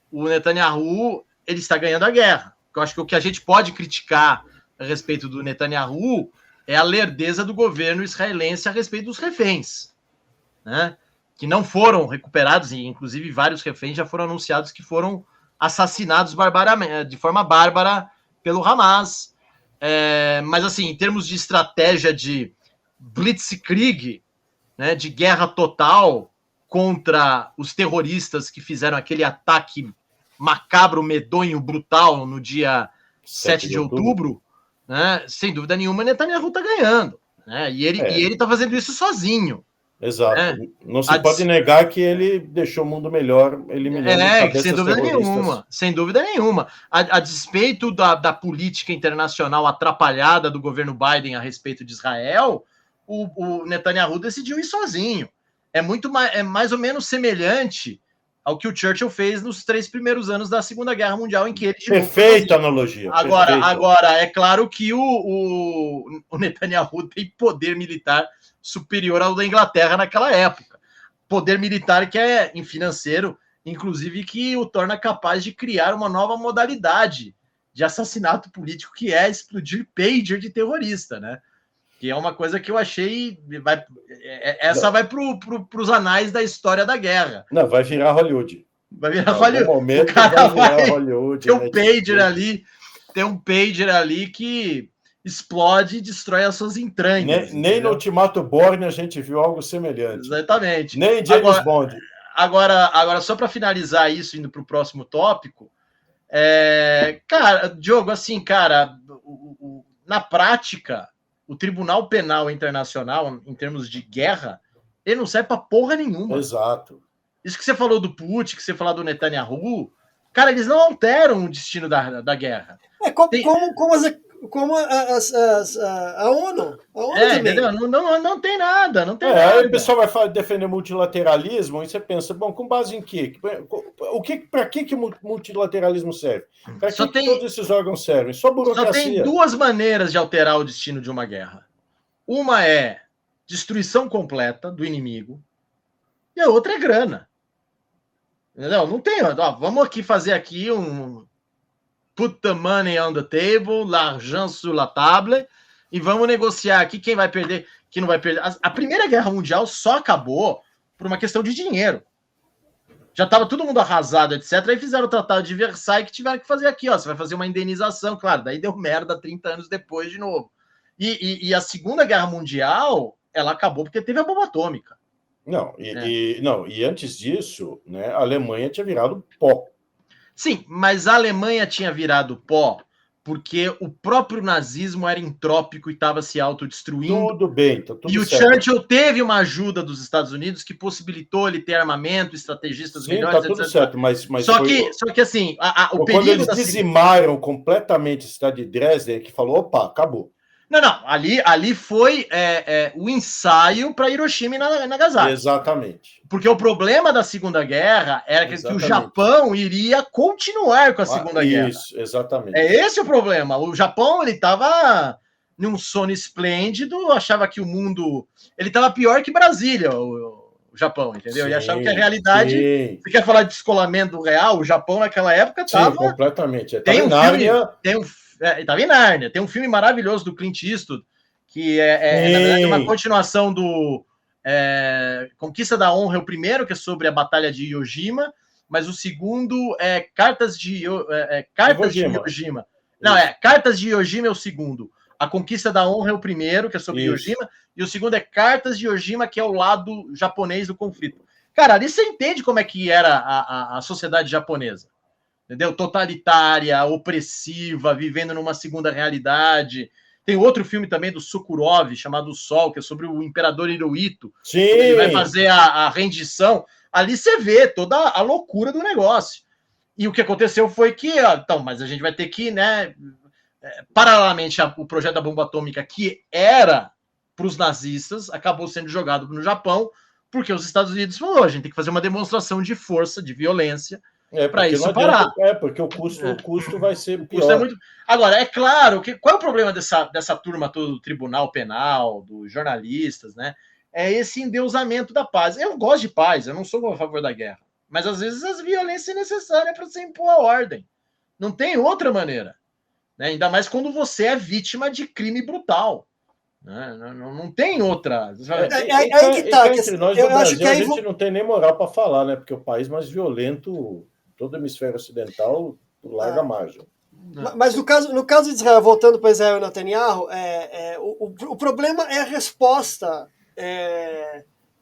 B: o Netanyahu ele está ganhando a guerra. Eu acho que o que a gente pode criticar a respeito do Netanyahu é a lerdeza do governo israelense a respeito dos reféns, né? Que não foram recuperados, e inclusive vários reféns já foram anunciados que foram assassinados de forma bárbara pelo Hamas. Mas, assim, em termos de estratégia de blitzkrieg, né, de guerra total contra os terroristas que fizeram aquele ataque macabro, medonho, brutal no dia 7 de outubro, né, sem dúvida nenhuma, Netanyahu está ganhando. Né, e ele está fazendo isso sozinho.
C: Exato. Não se pode negar que ele deixou o mundo melhor, eliminando
B: sem dúvida nenhuma. Sem dúvida nenhuma. A despeito da política internacional atrapalhada do governo Biden a respeito de Israel, o Netanyahu decidiu ir sozinho. É mais ou menos semelhante ao que o Churchill fez nos 3 primeiros anos da Segunda Guerra Mundial, em que ele...
C: Perfeita analogia.
B: Agora, é claro que o Netanyahu tem poder militar superior ao da Inglaterra naquela época. Poder militar que é em financeiro, inclusive, que o torna capaz de criar uma nova modalidade de assassinato político, que é explodir pager de terrorista, né? Que é uma coisa que eu achei... essa vai para os anais da história da guerra.
C: Não, vai virar Hollywood.
B: Vai virar Hollywood.
C: Momento, o cara vai virar Hollywood.
B: Tem um pager ali, tem um pager ali que explode e destrói as suas entranhas.
C: Nem no Ultimato Borne a gente viu algo semelhante.
B: Exatamente.
C: Nem James Bond.
B: Agora, só para finalizar isso, indo para o próximo tópico, cara, Diogo, assim, cara, na prática, o Tribunal Penal Internacional, em termos de guerra, ele não serve para porra nenhuma.
C: Exato.
B: Isso que você falou do Putin, que você falou do Netanyahu, cara, eles não alteram o destino da guerra.
A: Como a ONU. A ONU também.
B: Não tem nada, não tem nada.
C: Aí o pessoal vai defender multilateralismo e você pensa, bom, com base em quê? Para que multilateralismo serve? Para que todos esses órgãos servem? Só burocracia.
B: Só tem 2 maneiras de alterar o destino de uma guerra. Uma é destruição completa do inimigo e a outra é grana. Entendeu? Não tem. Vamos aqui fazer aqui put the money on the table, l'argent sur la table, e vamos negociar aqui quem vai perder, quem não vai perder. A Primeira Guerra Mundial só acabou por uma questão de dinheiro. Já estava todo mundo arrasado, etc. Aí fizeram o Tratado de Versailles, que tiveram que fazer aqui, você vai fazer uma indenização, claro, daí deu merda 30 anos depois de novo. E a Segunda Guerra Mundial, ela acabou porque teve a bomba atômica.
C: E antes disso, né, a Alemanha tinha virado pó.
B: Sim, mas a Alemanha tinha virado pó porque o próprio nazismo era entrópico e estava se autodestruindo.
C: Tudo bem, tá tudo
B: e
C: certo.
B: O Churchill teve uma ajuda dos Estados Unidos que possibilitou ele ter armamento, estrategistas melhores,
C: tá tudo etc. Certo, mas
B: só que assim, o
C: quando eles dizimaram completamente a cidade de Dresden, que falou, opa, acabou.
B: Não, ali foi o ensaio para Hiroshima e Nagasaki.
C: Exatamente.
B: Porque o problema da Segunda Guerra era que o Japão iria continuar com a Segunda Guerra.
C: Isso, exatamente.
B: É esse o problema. O Japão, ele estava num sono esplêndido, achava que o mundo... Ele estava pior que Brasília, o Japão, entendeu? Ele achava que a realidade... Sim. Você quer falar de descolamento real? O Japão, naquela época, estava...
C: Sim, completamente.
B: Estava em Nárnia. Estava em Nárnia. Tem um filme maravilhoso do Clint Eastwood, que na verdade, uma continuação do Conquista da Honra, o primeiro, que é sobre a Batalha de Iwo Jima, mas o segundo é Cartas de Iwo Jima. Não, Cartas de Iwo Jima é o segundo. A Conquista da Honra é o primeiro, que é sobre Iwo Jima, e o segundo é Cartas de Iwo Jima, que é o lado japonês do conflito. Cara, ali você entende como é que era a sociedade japonesa. Entendeu? Totalitária, opressiva, vivendo numa segunda realidade. Tem outro filme também do Sokurov, chamado O Sol, que é sobre o imperador Hirohito.
C: Sim.
B: Ele vai fazer a rendição. Ali você vê toda a loucura do negócio. E o que aconteceu foi que, mas a gente vai ter que, né, paralelamente o projeto da bomba atômica, que era para os nazistas, acabou sendo jogado no Japão, porque os Estados Unidos falou, a gente tem que fazer uma demonstração de força, de violência, para isso parar.
C: Porque o custo vai ser pior.
B: Agora, é claro, qual é o problema dessa turma toda do Tribunal Penal, dos jornalistas, né? É esse endeusamento da paz. Eu gosto de paz, eu não sou a favor da guerra. Mas, às vezes, a violência é necessária para você impor a ordem. Não tem outra maneira. Né? Ainda mais quando você é vítima de crime brutal. Né? Não tem outra.
C: Aí que tá. Entre nós, no Brasil, a gente não tem nem moral para falar, né? Porque o país mais violento, todo o hemisfério ocidental, larga a margem.
A: Mas no caso de Israel, voltando para Israel e Netanyahu, o problema é a resposta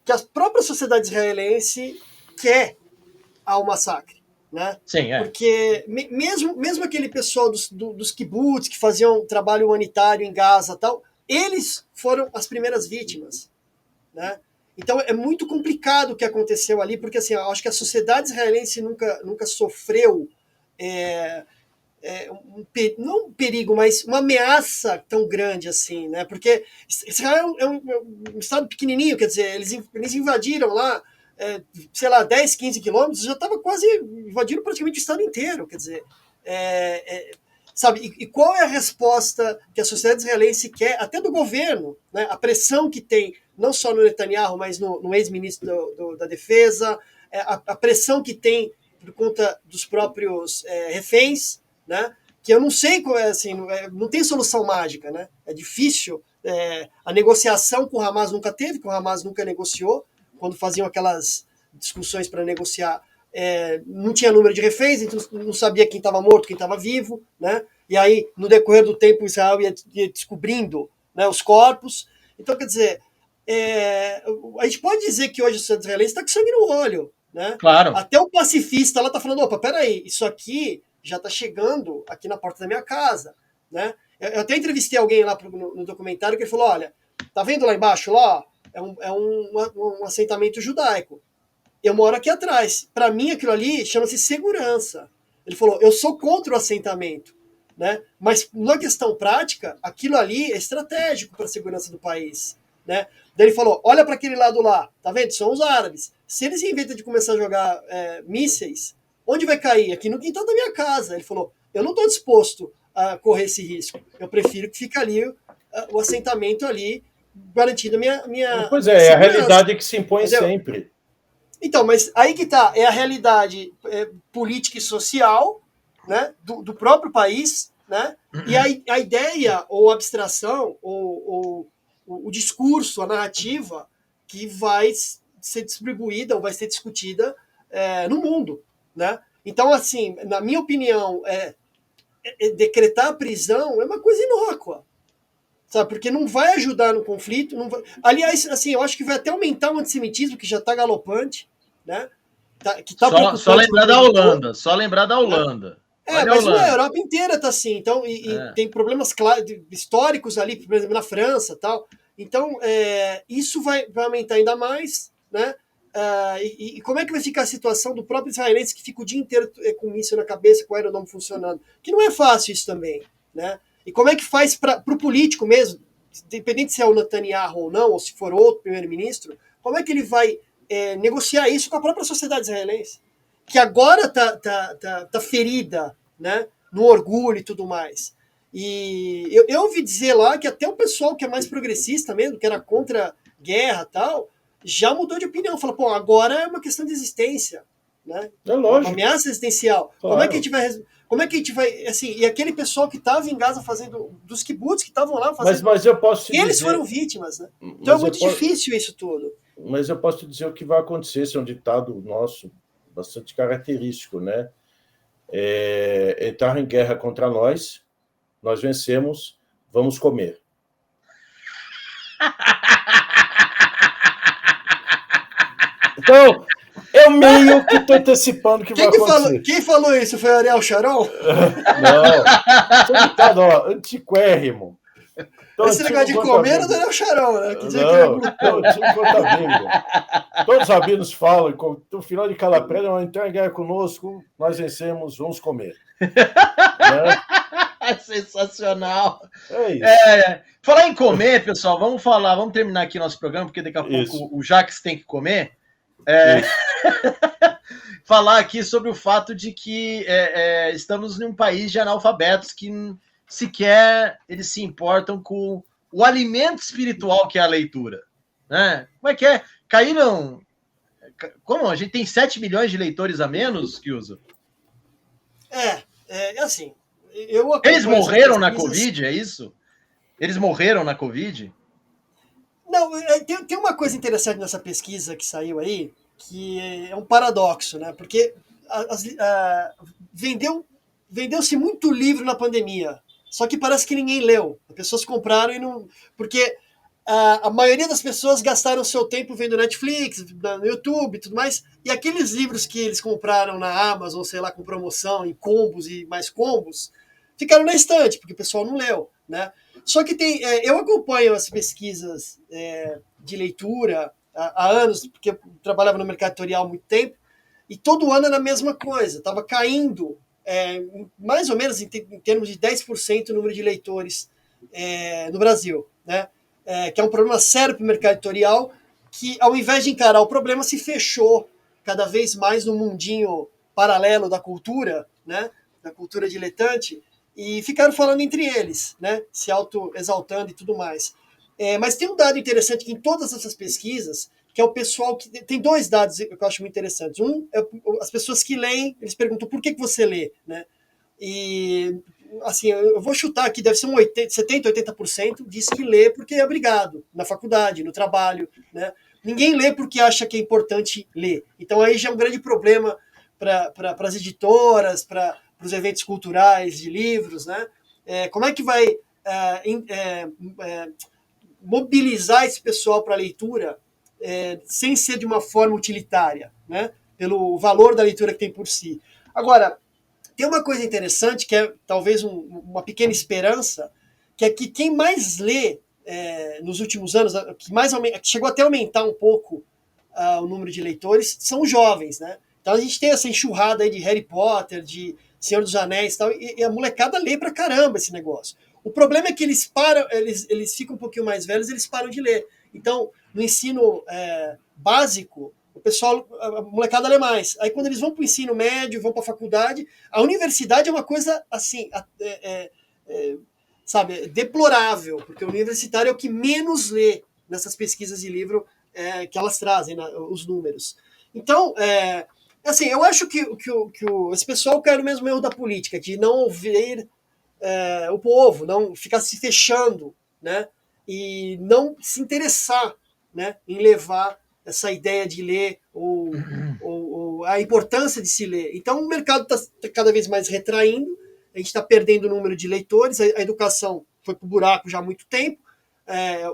A: que a própria sociedade israelense quer ao massacre. Né?
B: Sim,
A: Porque mesmo aquele pessoal dos kibbutz que faziam trabalho humanitário em Gaza e tal, eles foram as primeiras vítimas. Né? Então é muito complicado o que aconteceu ali, porque assim, eu acho que a sociedade israelense nunca sofreu não um perigo, mas uma ameaça tão grande assim, né? Porque Israel é um estado pequenininho, quer dizer, eles invadiram lá sei lá, 10, 15 quilômetros, já estava quase invadindo praticamente o estado inteiro. Quer dizer, sabe? E qual é a resposta que a sociedade israelense quer, até do governo, né? A pressão que tem, não só no Netanyahu, mas no ex-ministro da Defesa, a pressão que tem por conta dos próprios reféns, né? Que eu não sei, assim, não tem solução mágica, né? É difícil. A negociação com o Hamas nunca teve, que o Hamas nunca negociou. Quando faziam aquelas discussões para negociar, não tinha número de reféns, então não sabia quem estava morto, quem estava vivo, né? E aí, no decorrer do tempo, Israel ia descobrindo, né, os corpos. Então, quer dizer, a gente pode dizer que hoje o Estado israelense está com sangue no olho, né?
B: Claro.
A: Até o pacifista lá está falando, opa, peraí, isso aqui já está chegando aqui na porta da minha casa, né? Eu até entrevistei alguém lá no documentário que ele falou, olha, tá vendo lá embaixo, lá, é um assentamento judaico. Eu moro aqui atrás. Para mim, aquilo ali chama-se segurança. Ele falou, eu sou contra o assentamento, né? Mas na questão prática, aquilo ali é estratégico para a segurança do país, né? Daí ele falou, olha para aquele lado lá, tá vendo? São os árabes. Se eles inventam de começar a jogar mísseis, onde vai cair? Aqui no quintal da minha casa. Ele falou, eu não estou disposto a correr esse risco. Eu prefiro que fique ali o assentamento ali, garantindo a minha
C: pois é, é a realidade que se impõe, entendeu? Sempre.
A: Então, mas aí que tá, é a realidade política e social, né, do próprio país, né, e a ideia ou a abstração ou o discurso, a narrativa que vai ser distribuída ou vai ser discutida no mundo, né? Então, assim, na minha opinião, decretar a prisão é uma coisa inócua, sabe? Porque não vai ajudar no conflito. Não vai... Aliás, assim, eu acho que vai até aumentar o antissemitismo, que já está galopante, né?
B: Só lembrar da Holanda, só lembrar da Holanda.
A: Mas a Europa inteira está assim. Então, tem problemas históricos ali, por exemplo, na França, tal. Então, isso vai aumentar ainda mais, né? E como é que vai ficar a situação do próprio israelense que fica o dia inteiro com isso na cabeça, com o aerodromo funcionando? Que não é fácil isso também, né? E como é que faz para o político mesmo, independente se é o Netanyahu ou não, ou se for outro primeiro-ministro, como é que ele vai negociar isso com a própria sociedade israelense? Que agora tá ferida, né, no orgulho e tudo mais. E eu ouvi dizer lá que até o pessoal que é mais progressista mesmo, que era contra guerra e tal, já mudou de opinião. Falou, pô, agora é uma questão de existência, né?
C: É lógico.
A: Uma ameaça existencial. Claro. Como é que a gente vai, assim, e aquele pessoal que estava em Gaza fazendo, dos kibbutz que estavam lá fazendo...
C: Mas eu posso te
A: eles
C: dizer...
A: foram vítimas, né? Então é muito difícil isso tudo.
C: Mas eu posso te dizer o que vai acontecer, esse é um ditado nosso, bastante característico, né? Entrar em guerra contra nós vencemos, vamos comer. Então, eu meio que estou antecipando que vai acontecer.
A: Quem falou isso? Foi Ariel Sharon?
C: Não, esse ditado, antiquérrimo.
A: Então, esse negócio de comer é do Ariel Sharon, né?
C: Todos os rabinos falam, no final de cada prédio, vão entrar em guerra conosco, nós vencemos, vamos comer.
B: Né? Sensacional.
C: É isso.
B: Falar em comer, pessoal, vamos terminar aqui nosso programa, porque daqui a pouco o Jacques tem que comer. Falar aqui sobre o fato de que estamos em um país de analfabetos que sequer eles se importam com o alimento espiritual que é a leitura, né? Como é que é? Caíram... Como? A gente tem 7 milhões de leitores a menos, Kiuso?
A: Assim...
B: Eles morreram na Covid, é isso? Eles morreram na Covid?
A: Não, tem uma coisa interessante nessa pesquisa que saiu aí, que é um paradoxo, né? Porque vendeu-se muito livro na pandemia, só que parece que ninguém leu. As pessoas compraram e não... Porque a maioria das pessoas gastaram seu tempo vendo Netflix, no YouTube e tudo mais, e aqueles livros que eles compraram na Amazon, sei lá, com promoção, em combos e mais combos, ficaram na estante, porque o pessoal não leu, né? Só que eu acompanho as pesquisas de leitura há anos, porque eu trabalhava no mercado editorial há muito tempo, e todo ano era a mesma coisa, estava caindo mais ou menos em termos de 10% o número de leitores no Brasil, né? Que é um problema sério para o mercado editorial, que, ao invés de encarar o problema, se fechou cada vez mais no mundinho paralelo da cultura, né? Da cultura diletante, e ficaram falando entre eles, né? Se auto-exaltando e tudo mais. Mas tem um dado interessante que em todas essas pesquisas, que é o pessoal que... Tem dois dados que eu acho muito interessantes. Um é as pessoas que leem, eles perguntam por que você lê, né? E, assim, eu vou chutar aqui, deve ser 70%, 80% diz que lê porque é obrigado, na faculdade, no trabalho, né? Ninguém lê porque acha que é importante ler. Então aí já é um grande problema para as editoras, para os eventos culturais de livros, né? Como é que vai mobilizar esse pessoal para a leitura sem ser de uma forma utilitária, né? Pelo valor da leitura que tem por si. Agora, tem uma coisa interessante, que é talvez uma pequena esperança, que é que quem mais lê nos últimos anos, que chegou até a aumentar um pouco o número de leitores, são os jovens, né? Então a gente tem essa enxurrada aí de Harry Potter, de Senhor dos Anéis e tal, e a molecada lê pra caramba esse negócio. O problema é que eles param, eles ficam um pouquinho mais velhos, eles param de ler. Então, no ensino básico, o pessoal, a molecada lê mais. Aí quando eles vão para o ensino médio, vão para a faculdade, a universidade é uma coisa assim, sabe, deplorável, porque o universitário é o que menos lê nessas pesquisas de livro que elas trazem, né, os números. Então, assim, eu acho que esse pessoal cai no mesmo erro da política, de não ouvir o povo, não ficar se fechando, né, e não se interessar, né, em levar essa ideia de ler ou a importância de se ler. Então o mercado está cada vez mais retraindo, a gente está perdendo o número de leitores, a educação foi para o buraco já há muito tempo,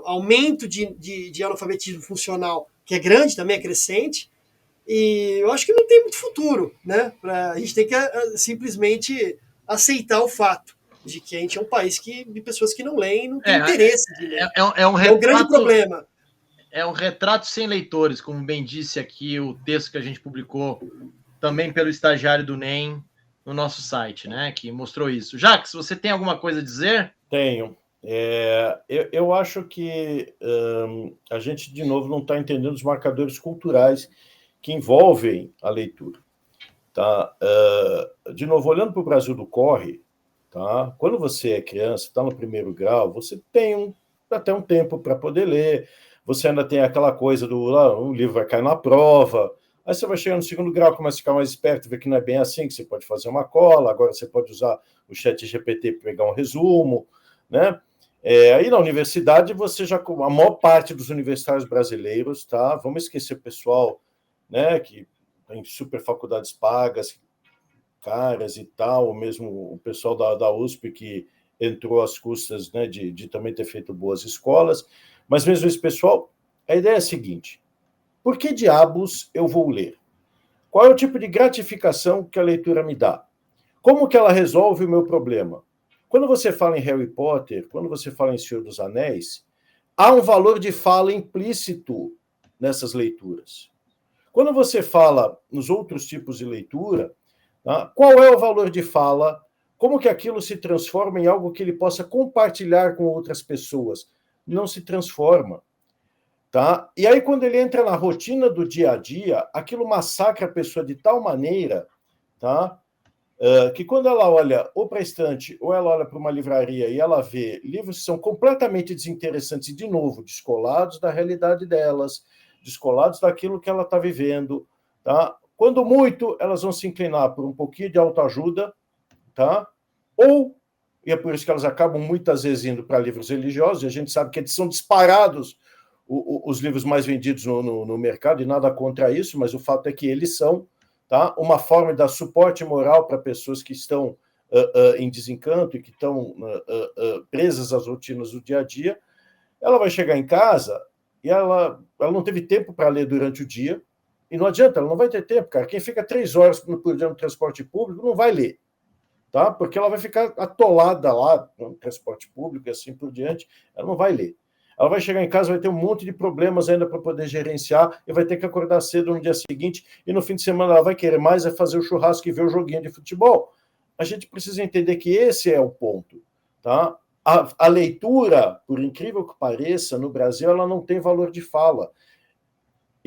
A: aumento de analfabetismo funcional, que é grande também, é crescente, e eu acho que não tem muito futuro, né? A gente tem que simplesmente aceitar o fato de que a gente é um país de pessoas que não leem e não tem interesse de ler.
B: É um
A: grande problema.
B: É um retrato sem leitores, como bem disse aqui o texto que a gente publicou também pelo estagiário do NEM no nosso site, né? Que mostrou isso. Jacques, você tem alguma coisa a dizer?
C: Tenho. Eu acho que a gente, de novo, não está entendendo os marcadores culturais que envolvem a leitura. Tá? De novo, olhando para o Brasil do corre, tá? Quando você é criança, está no primeiro grau, você tem até um tempo para poder ler, você ainda tem aquela coisa o livro vai cair na prova, aí você vai chegar no segundo grau, começa a ficar mais esperto, ver que não é bem assim, que você pode fazer uma cola, agora você pode usar o chat GPT para pegar um resumo, né? Aí na universidade, a maior parte dos universitários brasileiros, tá? Vamos esquecer o pessoal, né, que tem super faculdades pagas, caras e tal, ou mesmo o pessoal da USP que entrou às custas, né, de também ter feito boas escolas, mas mesmo esse pessoal, a ideia é a seguinte: por que diabos eu vou ler? Qual é o tipo de gratificação que a leitura me dá? Como que ela resolve o meu problema? Quando você fala em Harry Potter, quando você fala em Senhor dos Anéis, há um valor de fala implícito nessas leituras. Quando você fala nos outros tipos de leitura, tá, qual é o valor de fala? Como que aquilo se transforma em algo que ele possa compartilhar com outras pessoas? Não se transforma. Tá? E aí, quando ele entra na rotina do dia a dia, aquilo massacra a pessoa de tal maneira, tá, que quando ela olha ou para a estante ou ela olha para uma livraria e ela vê livros que são completamente desinteressantes e, de novo, descolados da realidade delas, descolados daquilo que ela está vivendo, tá? Quando muito, elas vão se inclinar por um pouquinho de autoajuda, tá? E é por isso que elas acabam muitas vezes indo para livros religiosos, e a gente sabe que eles são disparados os livros mais vendidos no mercado, e nada contra isso, mas o fato é que eles são, tá, uma forma de dar suporte moral para pessoas que estão em desencanto e que estão presas às rotinas do dia a dia. Ela vai chegar em casa e ela não teve tempo para ler durante o dia, e não adianta, ela não vai ter tempo, cara. Quem fica 3 horas por dia no transporte público não vai ler, tá? Porque ela vai ficar atolada lá no transporte público e assim por diante, ela não vai ler. Ela vai chegar em casa, vai ter um monte de problemas ainda para poder gerenciar e vai ter que acordar cedo no dia seguinte, e no fim de semana ela vai querer mais fazer o churrasco e ver o joguinho de futebol. A gente precisa entender que esse é o ponto, tá? A leitura, por incrível que pareça, no Brasil, ela não tem valor de fala.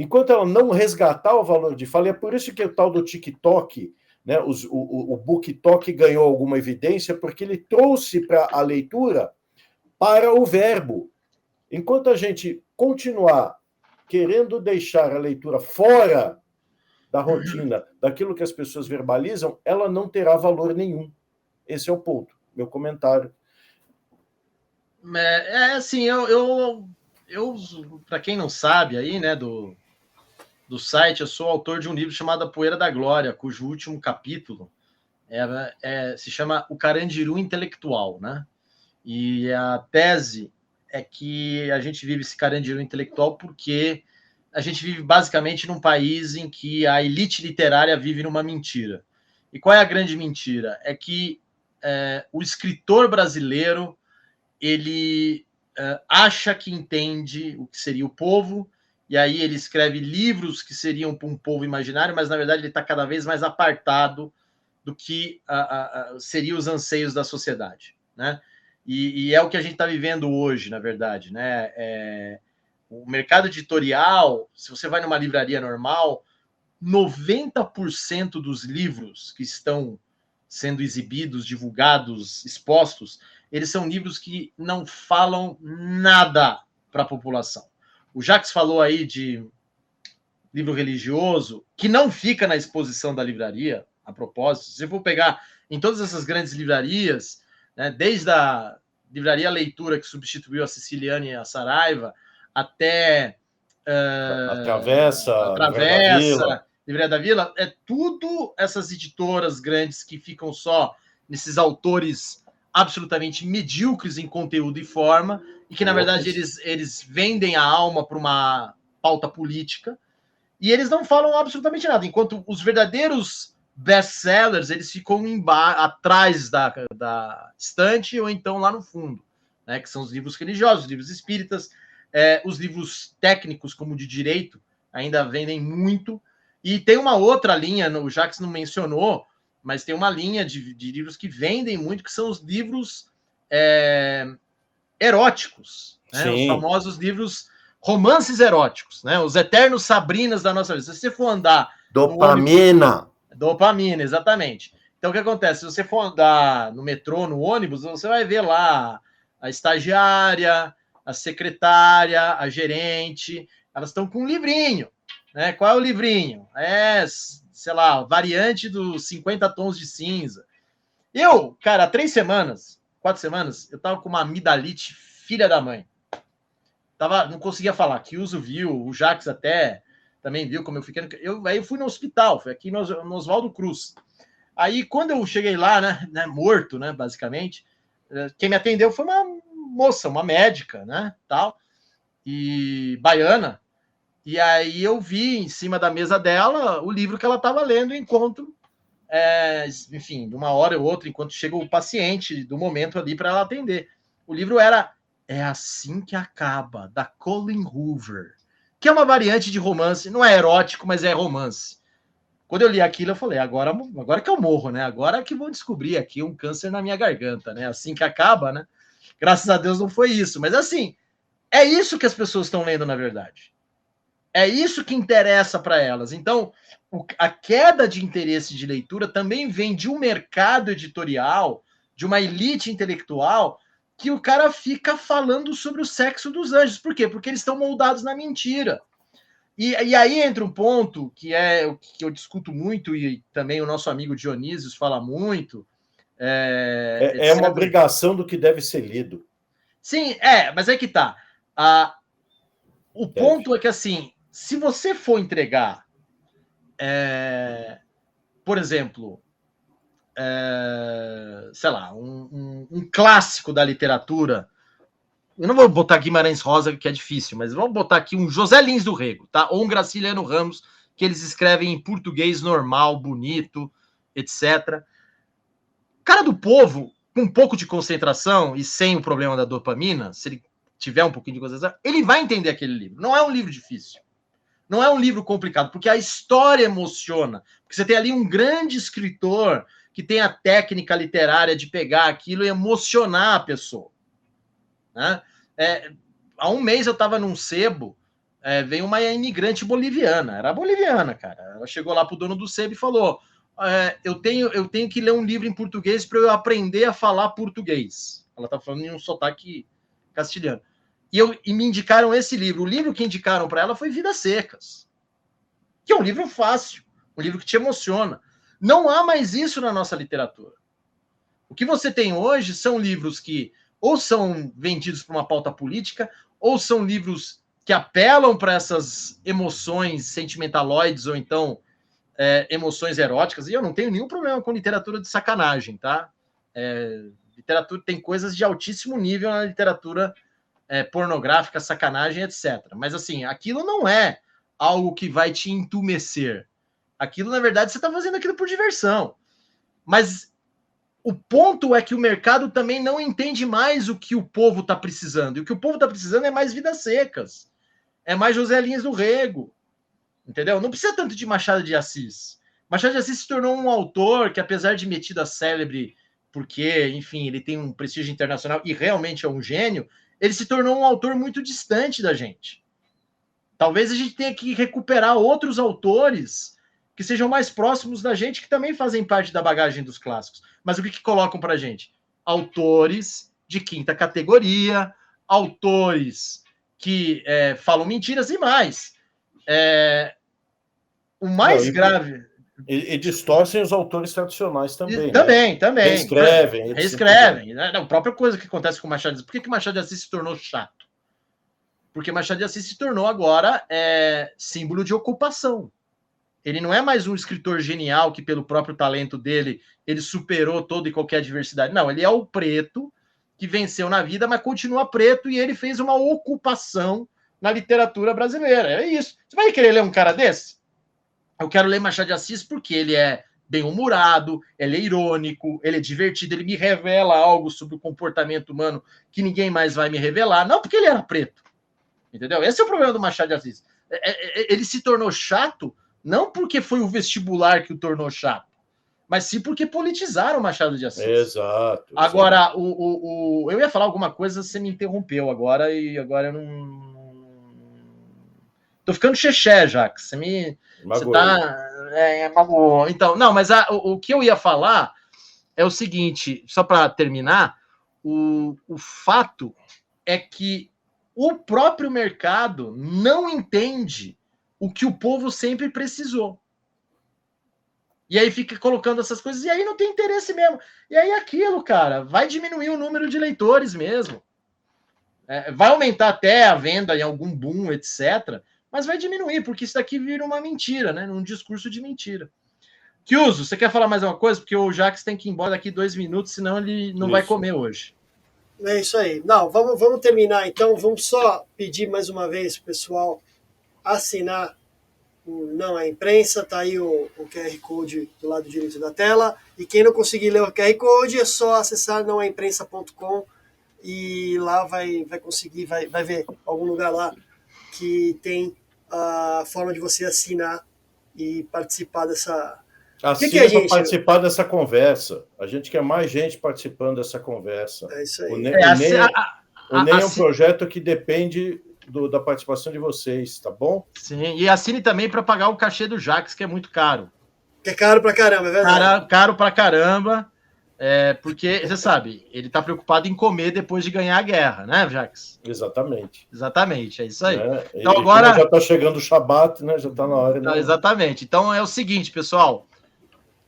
C: enquanto ela não resgatar o valor de fala, é por isso que o tal do TikTok, né, o BookTok ganhou alguma evidência, porque ele trouxe para a leitura para o verbo. Enquanto a gente continuar querendo deixar a leitura fora da rotina, daquilo que as pessoas verbalizam, ela não terá valor nenhum. Esse é o ponto, meu comentário.
B: Assim, para quem não sabe aí, né, do site, eu sou autor de um livro chamado A Poeira da Glória, cujo último capítulo se chama O Carandiru Intelectual, né? E a tese é que a gente vive esse carandiru intelectual porque a gente vive basicamente num país em que a elite literária vive numa mentira. E qual é a grande mentira? É que o escritor brasileiro ele acha que entende o que seria o povo, e aí ele escreve livros que seriam para um povo imaginário, mas na verdade ele está cada vez mais apartado do que seriam os anseios da sociedade, né? E é o que a gente está vivendo hoje, na verdade, né? O mercado editorial, se você vai numa livraria normal, 90% dos livros que estão sendo exibidos, divulgados, expostos, eles são livros que não falam nada para a população. O Jacques falou aí de livro religioso, que não fica na exposição da livraria, a propósito. Se você for pegar em todas essas grandes livrarias, né, desde a livraria Leitura, que substituiu a Siciliane e a Saraiva, até
C: a Travessa,
B: Livraria da Vila, é tudo essas editoras grandes que ficam só nesses autores absolutamente medíocres em conteúdo e forma, e que, na verdade, eles vendem a alma para uma pauta política, e eles não falam absolutamente nada, enquanto os verdadeiros best-sellers, eles ficam atrás da estante ou então lá no fundo, né, que são os livros religiosos, os livros espíritas, os livros técnicos, como de direito, ainda vendem muito. E tem uma outra linha, o Jacques não mencionou, mas tem uma linha de livros que vendem muito, que são os livros eróticos, né? Os famosos livros romances eróticos, né? Os eternos Sabrinas da nossa vida. Se você for andar...
C: Dopamina!
B: Dopamina, exatamente. Então, o que acontece? Se você for andar no metrô, no ônibus, você vai ver lá a estagiária, a secretária, a gerente, elas estão com um livrinho, né? Qual é o livrinho? Sei lá, variante dos 50 tons de cinza. Eu, cara, há 4 semanas, eu tava com uma amidalite filha da mãe. Não conseguia falar. Kiuso viu, o Jacques até também viu como eu fiquei. Aí eu fui no hospital, fui aqui no Oswaldo Cruz. Aí, quando eu cheguei lá, né, morto, né, basicamente, quem me atendeu foi uma moça, uma médica, né, tal, e baiana. E aí eu vi em cima da mesa dela o livro que ela estava lendo enquanto, enfim, de uma hora ou outra, enquanto chega o paciente do momento ali para ela atender. O livro era É Assim que Acaba, da Colleen Hoover, que é uma variante de romance, não é erótico, mas é romance. Quando eu li aquilo, eu falei, agora que eu morro, né? Agora que vou descobrir aqui um câncer na minha garganta, né? Assim que acaba, né? Graças a Deus não foi isso. Mas assim, é isso que as pessoas estão lendo, na verdade. É isso que interessa para elas. Então, a queda de interesse de leitura também vem de um mercado editorial, de uma elite intelectual, que o cara fica falando sobre o sexo dos anjos. Por quê? Porque eles estão moldados na mentira. E aí entra um ponto que é o que eu discuto muito, e também o nosso amigo Dionísio fala muito.
C: É uma obrigação do que deve ser lido.
B: Sim, mas é que tá. O ponto é que, assim, se você for entregar, por exemplo, sei lá, um clássico da literatura, eu não vou botar Guimarães Rosa, que é difícil, mas vamos botar aqui um José Lins do Rego, tá? Ou um Graciliano Ramos, que eles escrevem em português normal, bonito, etc. Cara do povo, com um pouco de concentração e sem o problema da dopamina, se ele tiver um pouquinho de concentração, ele vai entender aquele livro. Não é um livro difícil. Não é um livro complicado, porque a história emociona. Porque você tem ali um grande escritor que tem a técnica literária de pegar aquilo e emocionar a pessoa. Né? Há um mês eu estava num sebo veio uma imigrante boliviana. Era boliviana, cara. Ela chegou lá pro dono do sebo e falou: eu tenho que ler um livro em português para eu aprender a falar português. Ela tá falando em um sotaque castelhano. E me indicaram esse livro. O livro que indicaram para ela foi Vidas Secas, que é um livro fácil, um livro que te emociona. Não há mais isso na nossa literatura. O que você tem hoje são livros que ou são vendidos para uma pauta política, ou são livros que apelam para essas emoções sentimentaloides, ou então emoções eróticas. E eu não tenho nenhum problema com literatura de sacanagem, tá? Literatura tem coisas de altíssimo nível na literatura pornográfica, sacanagem, etc. Mas, assim, aquilo não é algo que vai te entumecer. Aquilo, na verdade, você está fazendo aquilo por diversão. Mas o ponto é que o mercado também não entende mais o que o povo está precisando. E o que o povo está precisando é mais Vidas Secas. É mais José Linhas do Rego. Entendeu? Não precisa tanto de Machado de Assis. Machado de Assis se tornou um autor que, apesar de metido a célebre, porque, enfim, ele tem um prestígio internacional e realmente é um gênio, ele se tornou um autor muito distante da gente. Talvez a gente tenha que recuperar outros autores que sejam mais próximos da gente, que também fazem parte da bagagem dos clássicos. Mas o que colocam pra gente? Autores de quinta categoria, autores que falam mentiras e mais. O mais grave...
C: E distorcem os autores tradicionais também.
B: Também.
C: Reescrevem.
B: Reescrevem. Né? A própria coisa que acontece com o Machado de Assis. Por que Machado de Assis se tornou chato? Porque Machado de Assis se tornou agora símbolo de ocupação. Ele não é mais um escritor genial que, pelo próprio talento dele, ele superou toda e qualquer adversidade. Não, ele é o preto que venceu na vida, mas continua preto, e ele fez uma ocupação na literatura brasileira. É isso. Você vai querer ler um cara desse? Eu quero ler Machado de Assis porque ele é bem-humorado, ele é irônico, ele é divertido, ele me revela algo sobre o comportamento humano que ninguém mais vai me revelar. Não porque ele era preto. Entendeu? Esse é o problema do Machado de Assis. Ele se tornou chato não porque foi o vestibular que o tornou chato, mas sim porque politizaram o Machado de Assis.
C: Exato.
B: Agora, eu ia falar alguma coisa, você me interrompeu agora, e agora eu não... Tô ficando xexé, Jacques. Você tá... Então, não, mas o que eu ia falar é o seguinte, só para terminar, o fato é que o próprio mercado não entende o que o povo sempre precisou. E aí fica colocando essas coisas, e aí não tem interesse mesmo. E aí aquilo, cara, vai diminuir o número de leitores mesmo. Vai aumentar até a venda em algum boom, etc., mas vai diminuir, porque isso daqui vira uma mentira, né? Um discurso de mentira. Kiuso, você quer falar mais uma coisa? Porque o Jacques tem que ir embora daqui 2 minutos, senão ele não vai comer hoje.
A: É isso aí. Não, vamos terminar então. Vamos só pedir mais uma vez para o pessoal assinar o Não é Imprensa. Tá aí o QR Code do lado direito da tela. E quem não conseguir ler o QR Code é só acessar nãoaimprensa.com e lá vai conseguir, vai ver algum lugar lá que tem a forma de você assinar e participar dessa...
C: Assina para participar dessa conversa. A gente quer mais gente participando dessa conversa.
A: É isso aí.
C: O NEM é um projeto que depende da participação de vocês, tá bom?
B: Sim, e assine também para pagar o cachê do Jacques, que é muito caro.
A: Que é caro pra caramba, é verdade.
B: Caro pra caramba, porque, você sabe, ele tá preocupado em comer depois de ganhar a guerra, né, Jacques?
C: Exatamente,
B: é isso aí.
C: Então agora já tá chegando o Shabat, né? Já tá na hora.
B: Né? Exatamente. Então é o seguinte, pessoal,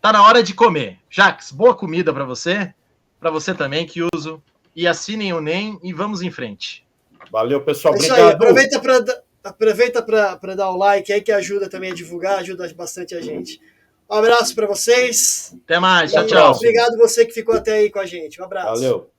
B: tá na hora de comer. Jacques, boa comida para você também, Kiuso, e assinem o NEM e vamos em frente.
C: Valeu, pessoal.
A: Obrigado. Aproveita para dar o like aí, que ajuda também a divulgar, ajuda bastante a gente. Um abraço para vocês.
B: Até mais. Tchau.
A: Obrigado você que ficou até aí com a gente. Um abraço.
C: Valeu.